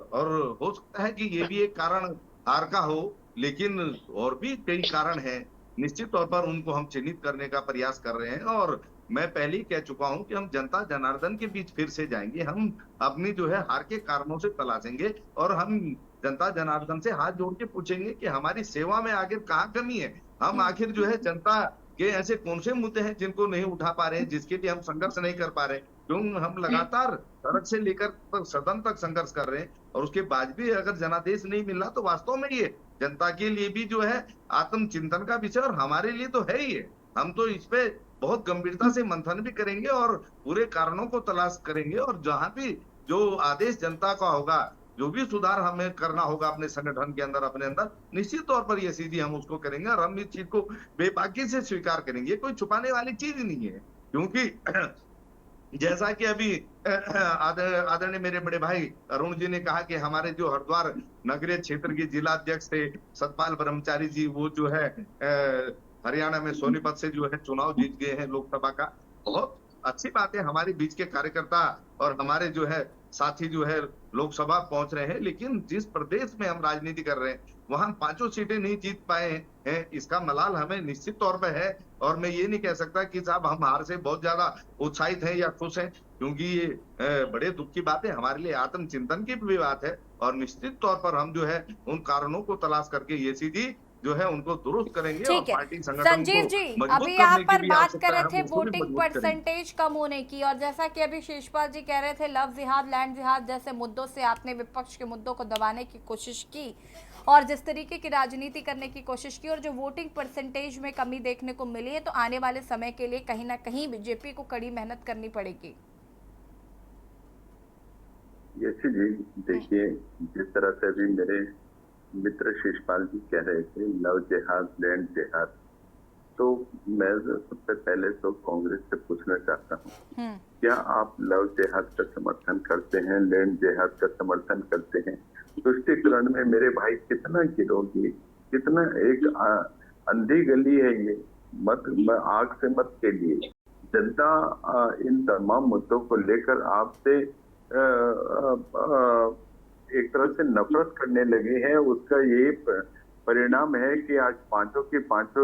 और हो सकता है कि ये भी एक कारण हार का हो, लेकिन और भी कई कारण हैं। निश्चित तौर पर उनको हम चिन्हित करने का प्रयास कर रहे हैं, और मैं पहले ही कह चुका हूं कि हम जनता जनार्दन के बीच फिर से जाएंगे। हम अपनी जो है हार के कारणों से तलाशेंगे और हम जनता जनार्दन से हाथ जोड़ के पूछेंगे कि हमारी सेवा में आखिर कहाँ कमी है, हम आखिर जो है जनता के ऐसे कौन से मुद्दे हैं जिनको नहीं उठा पा रहे हैं, जिसके लिए हम संघर्ष नहीं कर पा रहे, क्यों हम लगातार सड़क से लेकर सदन तक संघर्ष कर रहे हैं और उसके बाद भी अगर जनादेश नहीं मिल रहा तो वास्तव में ये जनता के लिए भी जो है आत्मचिंतन का विषय और हमारे लिए तो है ही है। हम तो इस पे बहुत गंभीरता से मंथन भी करेंगे और पूरे कारणों को तलाश करेंगे और जहां भी जो आदेश जनता का होगा, जो भी सुधार हमें करना होगा अपने संगठन के अंदर, अपने अंदर, निश्चित तौर पर ये सीधी हम उसको करेंगे और हम इस चीज को बेबाकी से स्वीकार करेंगे। कोई छुपाने वाली चीज नहीं है, क्योंकि जैसा कि अभी आदरणीय मेरे बड़े भाई अरुण जी ने कहा कि हमारे जो हरिद्वार नगरीय क्षेत्र के जिला अध्यक्ष थे सतपाल ब्रह्मचारी जी, वो जो है हरियाणा में सोनीपत से जो है चुनाव जीत गए हैं लोकसभा का। बहुत अच्छी बात है, हमारे बीच के कार्यकर्ता और हमारे जो है साथी जो है लोकसभा पहुंच रहे हैं, लेकिन जिस प्रदेश में हम राजनीति कर रहे हैं वहां 5 सीटें नहीं जीत पाए हैं, इसका मलाल हमें निश्चित तौर पर है। और मैं ये नहीं कह सकता कि साहब हम हार से बहुत ज्यादा उत्साहित हैं या खुश हैं, क्योंकि ये बड़े दुख की बात है, हमारे लिए आत्मचिंतन की भी बात है और निश्चित तौर पर हम जो है उन कारणों को तलाश करके ये सीधी जो है उनको दुरुस्त करेंगे और ठीक है। पार्टी संगठन संजीव को जी, मजबूत अभी यहाँ करने की पर भी बात आवश्यकता कर है, रहे थे हम उसको भी वोटिंग मजबूत करेंगे। परसेंटेज कम होने की, और जैसा कि अभी शेषपाल जी कह रहे थे लव जिहाद, लैंड जिहाद जैसे मुद्दों से आपने विपक्ष के मुद्दों को दबाने की कोशिश की और जिस तरीके की राजनीति करने की कोशिश की और जो वोटिंग परसेंटेज में कमी देखने को मिली है, तो आने वाले समय के लिए कहीं ना कहीं बीजेपी को कड़ी मेहनत करनी पड़ेगी। यशी जी, देखिए जिस तरह से अभी मेरे मित्र शेषपाल जी कह रहे थे लव जिहाद, लैंड जिहाद, तो मैं सबसे पहले तो कांग्रेस से पूछना चाहता हूँ, क्या आप लव जिहाद का समर्थन करते हैं, लैंड जिहाद का समर्थन करते हैं? तुष्टिकरण में मेरे भाई कितना गिरोगी, कितना एक अंधी गली है ये, मत आग से मत के लिए। जनता इन तमाम मुद्दों को लेकर आपसे एक तरह से नफरत करने लगे हैं। उसका ये परिणाम है कि आज 5 की 5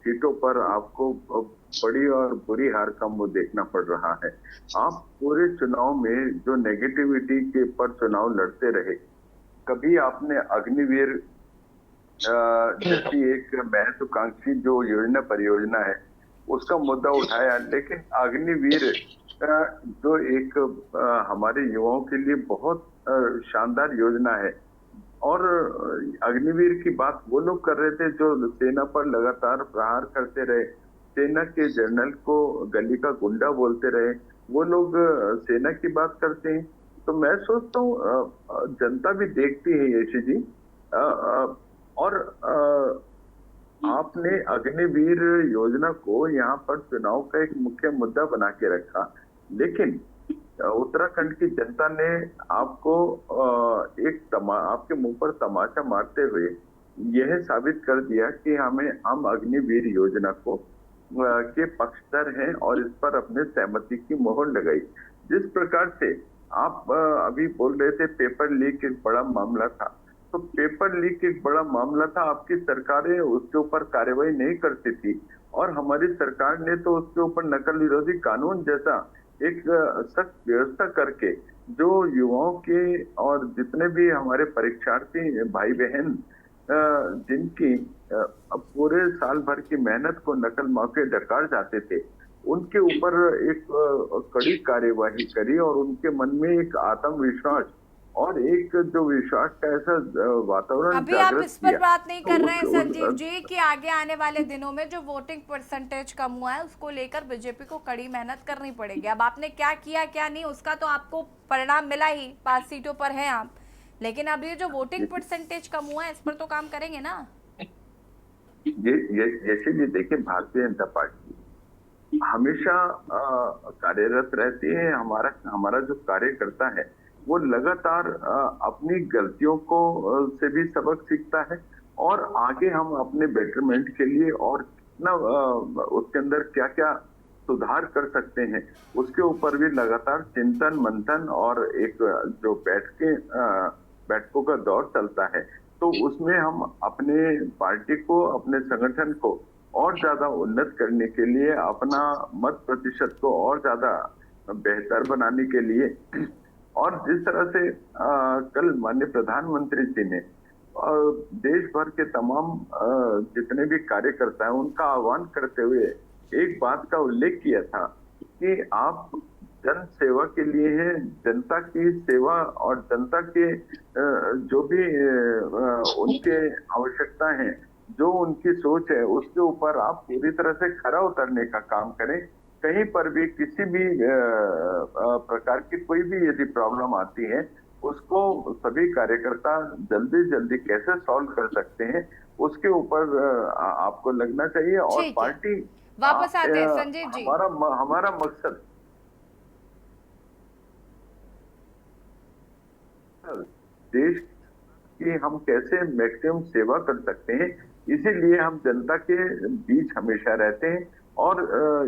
सीटों पर आपको बड़ी और बुरी हार का मुंह देखना पड़ रहा है। आप पूरे चुनाव में जो नेगेटिविटी के पर चुनाव लड़ते रहे, कभी आपने अग्निवीर जैसी एक महत्वाकांक्षी जो योजना परियोजना है उसका मुद्दा उठाया, लेकिन अग्निवीर जो एक हमारे युवाओं के लिए बहुत शानदार योजना है और अग्निवीर की बात वो लोग कर रहे थे जो सेना पर लगातार प्रहार करते रहे, सेना के जनरल को गली का गुंडा बोलते रहे, वो लोग सेना की बात करते हैं। तो मैं सोचता हूँ जनता भी देखती है यशी जी, और आपने अग्निवीर योजना को यहाँ पर चुनाव का एक मुख्य मुद्दा बना के रखा, लेकिन उत्तराखंड की जनता ने आपको आपके मुंह पर तमाचा मारते हुए यह साबित कर दिया कि हम अग्निवीर योजना को के पक्षधर हैं और इस पर अपने सहमति की मोहर लगाई। जिस प्रकार से आप अभी बोल रहे थे पेपर लीक एक बड़ा मामला था, तो पेपर लीक एक बड़ा मामला था, आपकी सरकारें उसके ऊपर कार्रवाई नहीं करती थी और हमारी सरकार ने तो उसके ऊपर नकल विरोधी कानून जैसा एक सख्त व्यवस्था करके जो युवाओं के और जितने भी हमारे परीक्षार्थी भाई बहन जिनकी पूरे साल भर की मेहनत को नकल मौके डकार जाते थे, उनके ऊपर एक कड़ी कार्यवाही करी और उनके मन में एक आत्मविश्वास और एक जो विश्वास का ऐसा वातावरण अभी आप इस पर बात नहीं कर रहे हैं संजीव जी कि आगे आने वाले दिनों में जो वोटिंग परसेंटेज कम हुआ है उसको लेकर बीजेपी को कड़ी मेहनत करनी पड़ेगी। अब आपने क्या किया क्या नहीं उसका तो आपको परिणाम मिला ही, 5 सीटों पर हैं आप, लेकिन अब ये जो वोटिंग परसेंटेज कम हुआ है इस पर तो काम करेंगे ना। जैसे भी देखिए, भारतीय जनता पार्टी हमेशा कार्यरत रहती है। हमारा जो कार्यकर्ता है वो लगातार अपनी गलतियों को से भी सबक सीखता है और आगे हम अपने बेटरमेंट के लिए और कितना उसके अंदर क्या क्या सुधार कर सकते हैं उसके ऊपर भी लगातार चिंतन मंथन और एक जो बैठकों का दौर चलता है। तो उसमें हम अपने पार्टी को, अपने संगठन को और ज्यादा उन्नत करने के लिए, अपना मत प्रतिशत को और ज्यादा बेहतर बनाने के लिए और जिस तरह से कल माननीय प्रधानमंत्री जी ने देश भर के तमाम जितने भी कार्यकर्ता हैं उनका आह्वान करते हुए एक बात का उल्लेख किया था कि आप जन सेवा के लिए हैं, जनता की सेवा और जनता के जो भी उनके आवश्यकता है, जो उनकी सोच है, उसके ऊपर आप पूरी तरह से खरा उतरने का काम करें। कहीं पर भी किसी भी प्रकार की कोई भी यदि प्रॉब्लम आती है, उसको सभी कार्यकर्ता जल्दी कैसे सॉल्व कर सकते हैं, उसके ऊपर आपको लगना चाहिए। और पार्टी वापस आते हैं संजीव जी। हमारा मकसद देश की हम कैसे मैक्सिमम सेवा कर सकते हैं, इसीलिए हम जनता के बीच हमेशा रहते हैं। और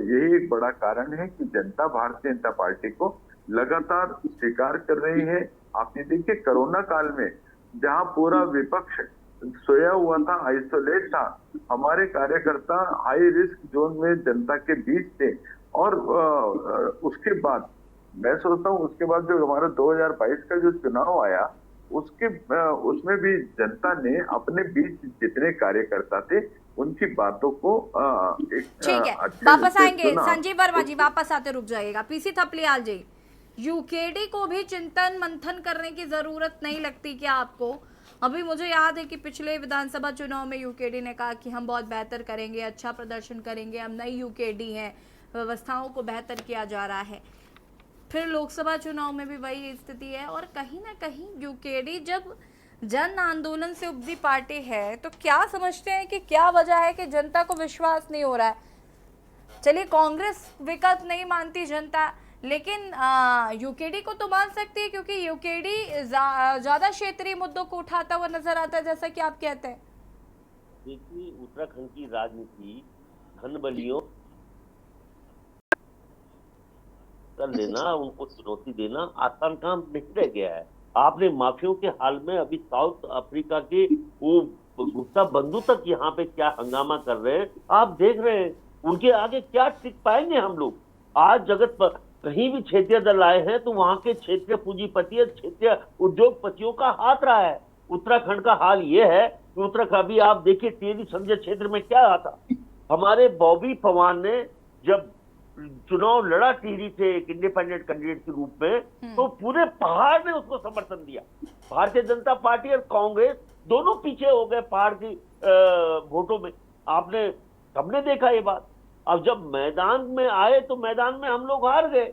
यही एक बड़ा कारण है कि जनता भारतीय जनता पार्टी को लगातार स्वीकार कर रही है। आपने देखिए कोरोना काल में जहां पूरा विपक्ष सोया हुआ था, आइसोलेट था, हमारे कार्यकर्ता हाई रिस्क जोन में जनता के बीच थे। और उसके बाद मैं सोचता हूँ उसके बाद जो हमारा 2022 का जो चुनाव आया उसमें भी जनता ने अपने बीच जितने कार्यकर्ता थे उनकी बातों को ठीक है, वापस आएंगे संजीव वर्मा जी, वापस आते रुक जाइएगा। पीसी थपलियाल जी, यूकेडी को भी चिंतन मंथन करने की जरूरत नहीं लगती क्या आपको? अभी मुझे याद है कि पिछले विधानसभा चुनाव में यूकेडी ने कहा कि हम बहुत बेहतर करेंगे, अच्छा प्रदर्शन करेंगे, हम नई यूकेडी हैं, व्यवस्थाओं को बेहतर किया जा रहा है। फिर लोकसभा चुनाव में भी वही स्थिति है। और कहीं ना कहीं यूकेडी जब जन आंदोलन से उपजी पार्टी है तो क्या समझते हैं कि क्या वजह है कि जनता को विश्वास नहीं हो रहा है? चलिए कांग्रेस विकल्प नहीं मानती जनता, लेकिन यूकेडी को तो मान सकती है क्योंकि यूकेडी ज्यादा क्षेत्रीय मुद्दों को उठाता हुआ नजर आता है, जैसा कि आप कहते हैं। देखिए, उत्तराखंड की राजनीति धन बलियों कर लेना, उनको चुनौती देना आसान काम नहीं रह गया है। आपने माफियों के हाल में अभी साउथ अफ्रीका के वो गुप्ता बंधु तक यहाँ पे क्या हंगामा कर रहे हैं, आप देख रहे हैं। उनके आगे क्या टिक पाएंगे हम लोग? आज जगत पर कहीं भी क्षेत्रीय दल आए हैं तो वहां के क्षेत्रीय पूंजीपति, क्षेत्रीय उद्योगपतियों का हाथ रहा है। उत्तराखंड का हाल ये है कि उत्तराखंड, अभी आप देखिए टेरी संजय क्षेत्र में क्या आता। हमारे बॉबी पवान ने जब चुनाव लड़ा टिहरी से एक इंडिपेंडेंट कैंडिडेट के रूप में, तो पूरे पहाड़ ने उसको समर्थन दिया। भारतीय जनता पार्टी और कांग्रेस दोनों पीछे हो गए पहाड़ की वोटों में। आपने सबने देखा ये बात। अब जब मैदान में आए तो मैदान में हम लोग हार गए।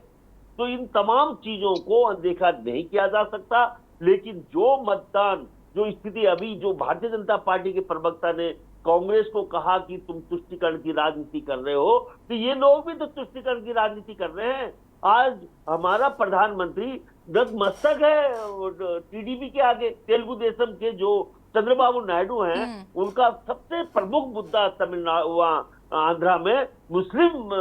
तो इन तमाम चीजों को अनदेखा नहीं किया जा सकता। लेकिन जो मतदान, जो स्थिति अभी जो भारतीय जनता पार्टी के प्रवक्ता ने कांग्रेस को कहा कि तुम तुष्टीकरण की राजनीति कर रहे हो, तो ये लोग भी तो तुष्टीकरण की राजनीति कर रहे हैं। आज हमारा प्रधानमंत्री नतमस्तक है टीडीपी के आगे। तेलुगु देशम के जो चंद्रबाबू नायडू हैं, उनका सबसे प्रमुख मुद्दा तमिलनाडु आंध्रा में मुस्लिम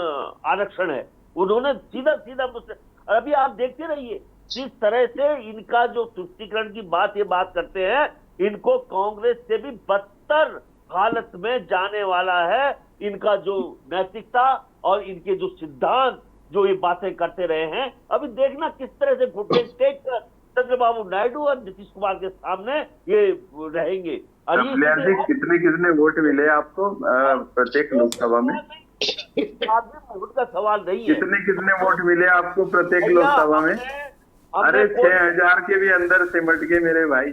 आरक्षण है। उन्होंने सीधा मुस्लिम। अभी आप देखते रहिए जिस तरह से इनका जो तुष्टीकरण की ये बात करते हैं, इनको कांग्रेस से भी बदतर हालत में जाने वाला है। इनका जो नैतिकता और इनके जो सिद्धांत जो ये बातें करते रहे हैं, अभी देखना किस तरह से घुटने टेक कर चंद्रबाबू नायडू और नीतीश कुमार के सामने ये रहेंगे। कितने वोट मिले आपको प्रत्येक लोकसभा में? वोट का सवाल नहीं है। कितने वोट मिले आपको प्रत्येक लोकसभा में? अरे 6000 के भी अंदर सिमट गए मेरे भाई।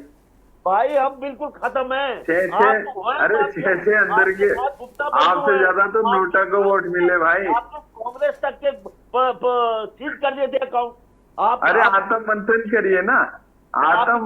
हम बिल्कुल खत्म है। अरे 6 से अंदर के, आपसे ज्यादा तो नोटा को वोट मिले भाई। कांग्रेस तक के सीट कर दिए थे अकाउंट। अरे आत्म मंथन करिए ना, आत्म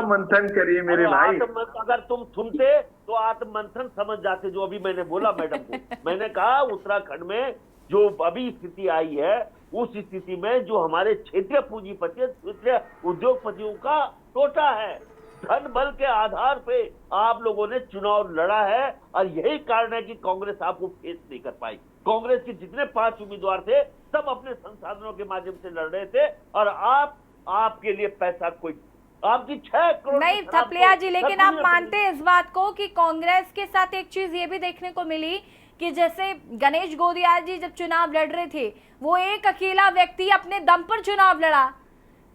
मंथन करिए मेरे भाई। अगर तुम सुनते तो आत्म मंथन समझ जाते, जो अभी मैंने बोला मैडम को। मैंने कहा उत्तराखंड में जो अभी स्थिति आई है, उस स्थिति में जो हमारे क्षेत्रीय पूंजीपति, क्षेत्रीय उद्योगपतियों का टोटा है। धन बल के आधार पे आप लोगों ने चुनाव लड़ा है और यही कारण है कि कांग्रेस आपको फेस नहीं कर पाई। कांग्रेस के जितने 5 उम्मीदवार थे सब अपने संसाधनों के माध्यम से लड़ रहे थे और आपके लिए पैसा कोई आपकी 6 करोड़ नहीं थपलिया जी, लेकिन आप मानते हैं इस बात को कि कांग्रेस के साथ एक चीज ये भी देखने को मिली कि जैसे गणेश गोदिया जी जब चुनाव लड़ रहे थे, वो एक अकेला व्यक्ति अपने दम पर चुनाव लड़ा,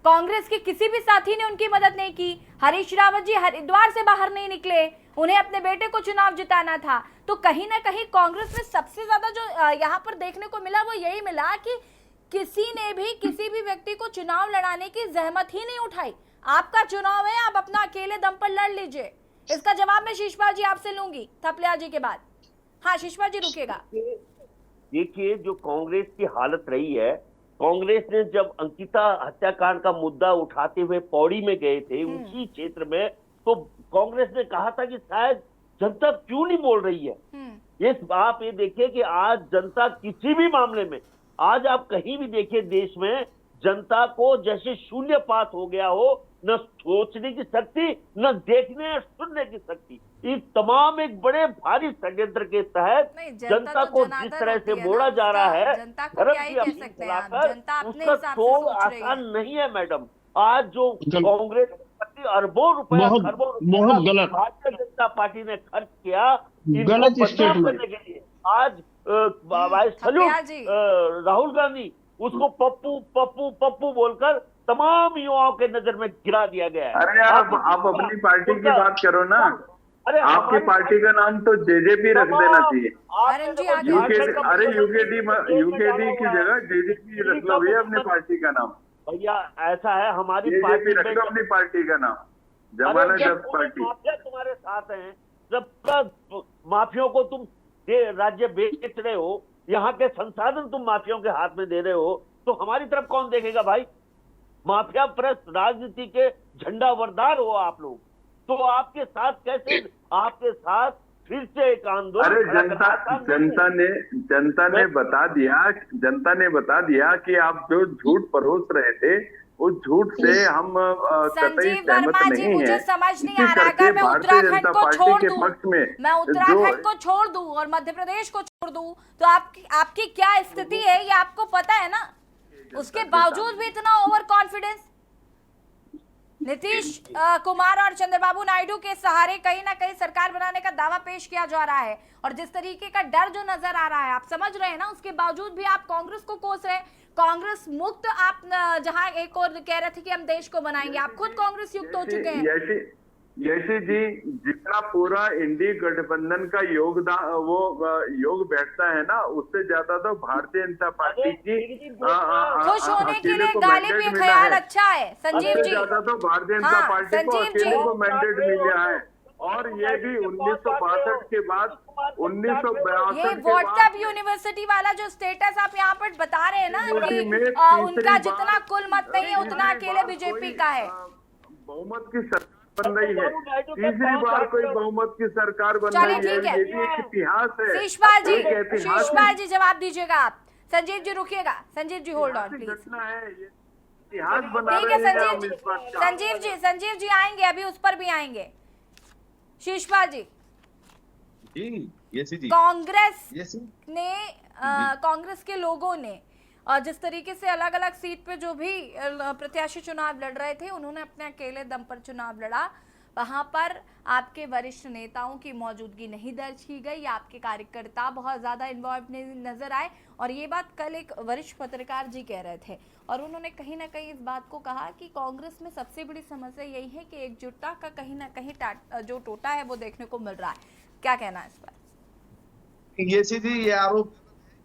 कांग्रेस के किसी भी साथी ने उनकी मदद नहीं की। हरीश रावत जी हरिद्वार से बाहर नहीं निकले, उन्हें अपने बेटे को चुनाव जिताना था। तो कहीं ना कहीं कांग्रेस में सबसे ज्यादा जो यहाँ पर देखने को मिला वो यही मिला कि किसी ने भी किसी भी व्यक्ति को चुनाव लड़ाने की जहमत ही नहीं उठाई। आपका चुनाव है, आप अपना अकेले दम पर लड़ लीजिए। इसका जवाब मैं शिषपाल जी आपसे लूंगी थपलियाल जी के बाद। हाँ शिषपाल जी रुकिएगा। देखिए, जो कांग्रेस की हालत रही है, कांग्रेस ने जब अंकिता हत्याकांड का मुद्दा उठाते हुए पौड़ी में गए थे, उसी क्षेत्र में, तो कांग्रेस ने कहा था कि शायद जनता क्यों नहीं बोल रही है। ये आप ये देखिए कि आज जनता किसी भी मामले में, आज आप कहीं भी देखिए देश में, जनता को जैसे शून्यपात हो गया हो, न सोचने की शक्ति, न देखने सुनने की शक्ति। इस तमाम एक बड़े भारी षड्यंत्र के तहत जनता को जिस तरह से मोड़ा जा रहा है, धर्म की अपील चलाकर, उसका तोड़ आसान नहीं है मैडम। आज जो कांग्रेस अरबों रुपया, खरबों रुपया भारतीय जनता पार्टी ने खर्च किया गलत स्टेटमेंट के लिए, आज राहुल गांधी उसको पप्पू पप्पू पप्पू बोलकर तमाम युवाओं के नजर में गिरा दिया गया है। अरे यार आप अपनी पार्टी की बात करो ना। अरे आपकी पार्टी का नाम तो जेजेपी रख देना चाहिए। अरे यूकेडी की जगह जेजेपी रख लो भैया अपनी पार्टी का नाम। भैया ऐसा है, हमारी पार्टी रख लो अपनी पार्टी का नाम, जमाना जब पार्टी। माफिया तुम्हारे साथ हैं, जब माफियों को तुम राज्य बेच रहे हो, यहाँ के संसाधन तुम माफियों के हाथ में दे रहे हो, तो हमारी तरफ कौन देखेगा भाई। माफिया परस्त राजनीति के झंडावरदार हो आप लोग, तो आपके साथ कैसे, आपके साथ फिर से एक आंदोलन। अरे जनता ने बता दिया कि आप जो झूठ परोस रहे थे, उस झूठ से हम कतई सहमत नहीं है। मुझे समझ नहीं आ रहा, अगर मैं उत्तराखंड को छोड़ दूं, मैं उत्तराखंड को छोड़ दूं और मध्य प्रदेश को छोड़ दूं, तो आपकी क्या स्थिति है ये आपको पता है ना। उसके बावजूद भी इतना ओवर कॉन्फिडेंस। नीतीश कुमार और चंद्रबाबू नायडू के सहारे कहीं ना कहीं सरकार बनाने का दावा पेश किया जा रहा है, और जिस तरीके का डर जो नजर आ रहा है, आप समझ रहे हैं ना, उसके बावजूद भी आप कांग्रेस को कोस रहे हैं। कांग्रेस मुक्त, आप जहां एक और कह रहे थे कि हम देश को बनाएंगे, आप खुद कांग्रेस युक्त हो चुके हैं। यशी जी, जितना पूरा इंडी गठबंधन का योग बैठता है ना, उससे ज्यादा तो भारतीय जनता पार्टी की खुश होने के लिए गाली भी ख्याल अच्छा है। संजीव जी, ज्यादा तो भारतीय जनता पार्टी को अकेले को मैंडेट मिला है, और ये भी 1962 के बाद 1962 ये व्हाट्सएप यूनिवर्सिटी वाला जो स्टेटस आप यहाँ पर बता रहे हैं ना कि उनका जितना कुल मत नहीं है उतना अकेले बीजेपी का है। बहुमत की सरकार बन रही है, तीसरी बार कोई बहुमत की सरकार बन रही है, ये भी एक इतिहास है। शिषपाल जी जवाब दीजिएगा आप। Sanjeev ji रुकिएगा, Sanjeev ji hold on please. इतिहास बना ठीक है संजीव जी आएंगे, अभी उस पर भी आएंगे। शिषपाल जी, कांग्रेस ने कांग्रेस के लोगों ने जिस तरीके से अलग अलग सीट पे जो भी प्रत्याशी चुनाव लड़ रहे थे, उन्होंने अपने अकेले दम पर चुनाव लड़ा। वहां पर आपके वरिष्ठ नेताओं की मौजूदगी नहीं दर्ज की गई, आपके कार्यकर्ता बहुत ज्यादा इन्वॉल्व नजर आए, और ये बात कल एक वरिष्ठ पत्रकार जी कह रहे थे, और उन्होंने कहीं ना कहीं इस बात को कहा कि कांग्रेस में सबसे बड़ी समस्या यही है कि एकजुटता का कहीं ना कहीं जो टोटा है वो देखने को मिल रहा है। क्या कहना है इस पर? ये आरोप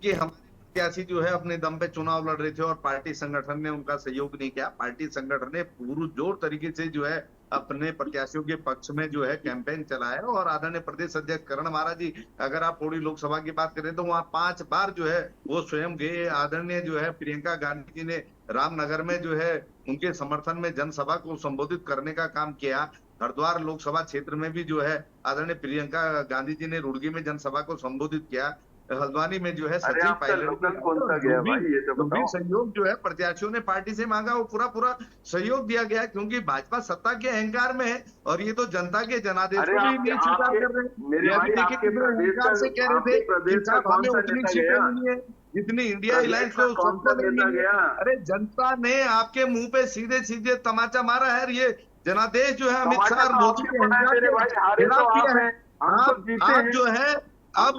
कि हम प्रत्याशी जो है अपने दम पे चुनाव लड़ रहे थे और पार्टी संगठन ने उनका सहयोग नहीं किया। पार्टी संगठन ने पूरी जोर तरीके से जो है अपने प्रत्याशियों के पक्ष में जो है कैंपेन चलाया, और आदरणीय प्रदेश अध्यक्ष करण महाराज जी, अगर आप पौड़ी लोकसभा की बात करें तो वहाँ 5 बार जो है वो स्वयं गए। आदरणीय जो है प्रियंका गांधी जी ने रामनगर में जो है उनके समर्थन में जनसभा को संबोधित करने का काम किया। हरिद्वार लोकसभा क्षेत्र में भी जो है आदरणीय प्रियंका गांधी जी ने रुड़की में जनसभा को संबोधित किया। हल्द्वानी में जो है सचिन पायलट सहयोग जो है प्रत्याशियों ने पार्टी से मांगा, वो पूरा सहयोग दिया गया, क्योंकि भाजपा सत्ता के अहंकार में है, और ये तो जनता के जनादेश को भी नहीं स्वीकार कर रहे हैं। से कह रहे थे हमें उतनी सीटें मिली है जितनी इंडिया अलायंस को। अरे जनता ने आपके मुंह पे सीधे सीधे तमाचा मारा है। ये जनादेश जो है अमित शाह और मोदी के खिलाफ किया है। आप जो है अब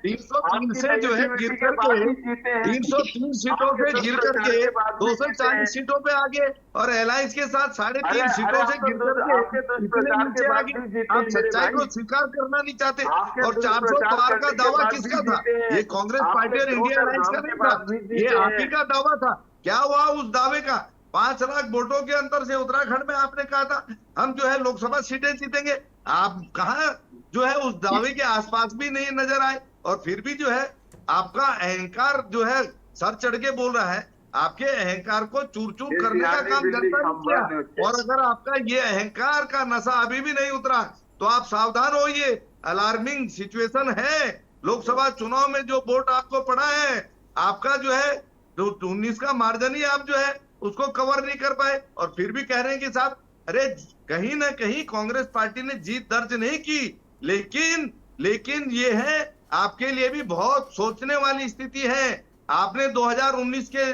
303 से जो है गिर करके 303 सीटों से गिर करके 240 सीटों पे आ गए और अलायंस के साथ 3.5 सीटों से गिर करके इतने नीचे आ गए। आप सच्चाई को स्वीकार करना नहीं चाहते। और 400 पार का दावा किसका था? ये कांग्रेस पार्टी और इंडिया अलायंस का नहीं था, ये आप ही का दावा था। क्या हुआ उस दावे का? 5 लाख वोटों के अंतर से उत्तराखंड में आपने कहा था हम जो है लोकसभा सीटें जीतेंगे। आप कहा जो है उस दावे के आसपास भी नहीं नजर आए। और फिर भी जो है आपका अहंकार जो है सर चढ़ के बोल रहा है। आपके अहंकार को चूर चूर करने का काम जनता ने किया। और अगर आपका ये अहंकार का नशा अभी भी नहीं उतरा तो आप सावधान होइए। अलार्मिंग सिचुएशन है। लोकसभा चुनाव में जो वोट आपको पड़ा है, आपका जो है 19 का मार्जिन ही आप जो है उसको कवर नहीं कर पाए। और फिर भी कह रहे हैं कि साहब अरे कहीं ना कहीं कांग्रेस पार्टी ने जीत दर्ज नहीं की। लेकिन ये है आपके लिए भी बहुत सोचने वाली स्थिति है। आपने 2019 के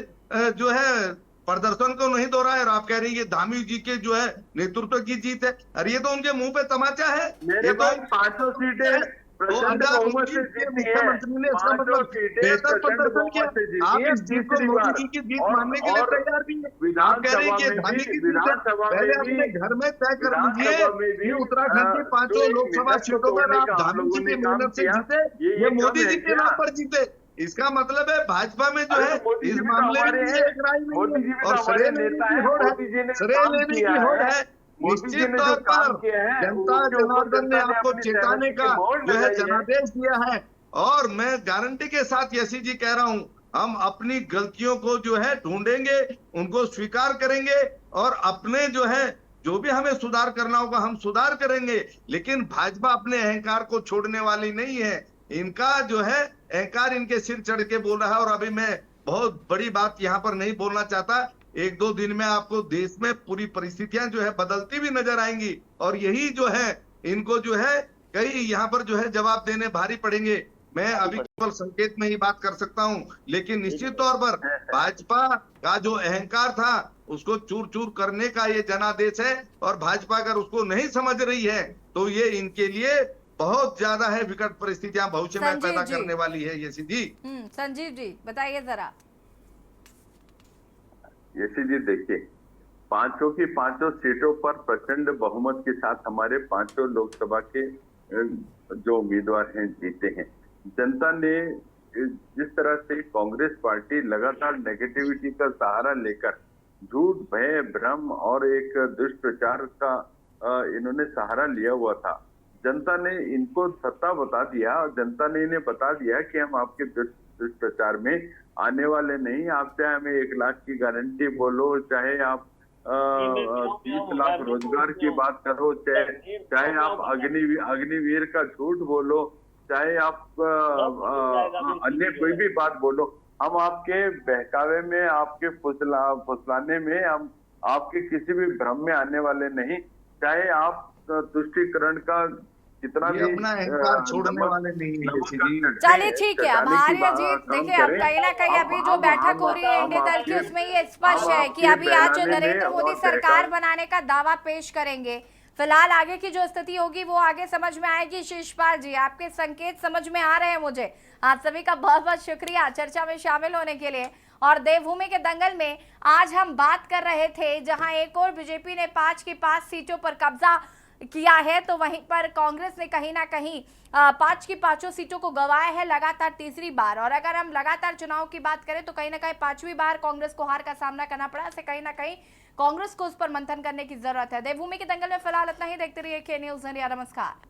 जो है प्रदर्शन को नहीं दोहराया और आप कह रही है धामी जी के जो है नेतृत्व की जीत है। अरे ये तो उनके मुंह पे तमाचा है। ये तो 500 सीटें मुख्यमंत्री ने इसका मतलब बेहतर प्रदर्शन किया। आप इस जीत को मोदी जी की जीत मानने के लिए तैयार भी है। आप कह रहे हैं कि धामी की जीत है। पहले अपने घर में तय कर लीजिए कि उत्तराखंड की 5 लोकसभा सीटों पर आप धामी जी की मेहनत से जीते, ये मोदी जी के नाम पर जीते। इसका मतलब है भाजपा में जो है इस मामले में एक राय नहीं है और श्रेय लेने की होड़ है। निश्चित तौर पर जनता जनार्दन ने आपको चेताने का जो है जनादेश दिया है। और मैं गारंटी के साथ यसी जी कह रहा हूं, हम अपनी गलतियों को जो है ढूंढेंगे, उनको स्वीकार करेंगे और अपने जो है जो भी हमें सुधार करना होगा हम सुधार करेंगे। लेकिन भाजपा अपने अहंकार को छोड़ने वाली नहीं है। इनका जो है अहंकार इनके सिर चढ़ के बोल रहा है। और अभी मैं बहुत बड़ी बात यहाँ पर नहीं बोलना चाहता। 1-2 दिन में आपको देश में पूरी परिस्थितियां जो है बदलती भी नजर आएंगी और यही जो है इनको जो है कई यहाँ पर जो है जवाब देने भारी पड़ेंगे। मैं अभी केवल संकेत में ही बात कर सकता हूँ। लेकिन निश्चित तौर पर भाजपा का जो अहंकार था उसको चूर चूर करने का ये जनादेश है। और भाजपा अगर उसको नहीं समझ रही है तो ये इनके लिए बहुत ज्यादा है विकट परिस्थितियां भविष्य में पैदा करने वाली है। ये जी संजीव जी बताइए जरा। यसी जी देखिए, 5 की 5 सीटों पर प्रचंड बहुमत के साथ हमारे 5 लोकसभा के जो उम्मीदवार हैं जीते हैं। जनता ने जिस तरह से कांग्रेस पार्टी लगातार नेगेटिविटी का सहारा लेकर झूठ, भय, भ्रम और एक दुष्प्रचार का इन्होंने सहारा लिया हुआ था, जनता ने इनको सत्ता बता दिया और जनता ने इन्हें बता दिया कि हम आपके दुष्प्रचार में आने वाले नहीं। आप चाहे हमें 1 लाख की गारंटी बोलो, चाहे आप 30 लाख रोजगार की बात करो, चाहे आप अग्निवीर का झूठ बोलो, चाहे आप अन्य कोई भी बात बोलो, हम आपके बहकावे में, आपके फुसलाने में, हम आपके किसी भी भ्रम में आने वाले नहीं। चाहे आप तुष्टीकरण का कितना भी अपना अहंकार छोड़ने वाले नहीं है। चलिए ठीक है। अब हारिया जीत देखिए, अब कहीं ना कहीं अभी जो बैठक हो रही है इंडिया दल की उसमें ये स्पष्ट है कि अभी आज जो नरेंद्र मोदी सरकार बनाने का दावा पेश करेंगे। फिलहाल आगे की जो स्थिति होगी वो आगे समझ में आएगी। शिषपाल जी आपके संकेत समझ में आ रहे हैं मुझे। आप सभी का बहुत बहुत शुक्रिया चर्चा में शामिल होने के लिए। और देवभूमि के दंगल में आज हम बात कर रहे थे जहां एक और बीजेपी ने 5 की 5 सीटों पर कब्जा किया है तो वहीं पर कांग्रेस ने कहीं ना कहीं 5 की 5 सीटों को गंवाया है लगातार तीसरी बार। और अगर हम लगातार चुनाव की बात करें तो कहीं ना कहीं 5वीं बार कांग्रेस को हार का सामना करना पड़ा। ऐसे कहीं ना कहीं कांग्रेस को उस पर मंथन करने की जरूरत है। देवभूमि के दंगल में फिलहाल इतना ही। देखते रहिए के न्यूज़ इंडिया। नमस्कार।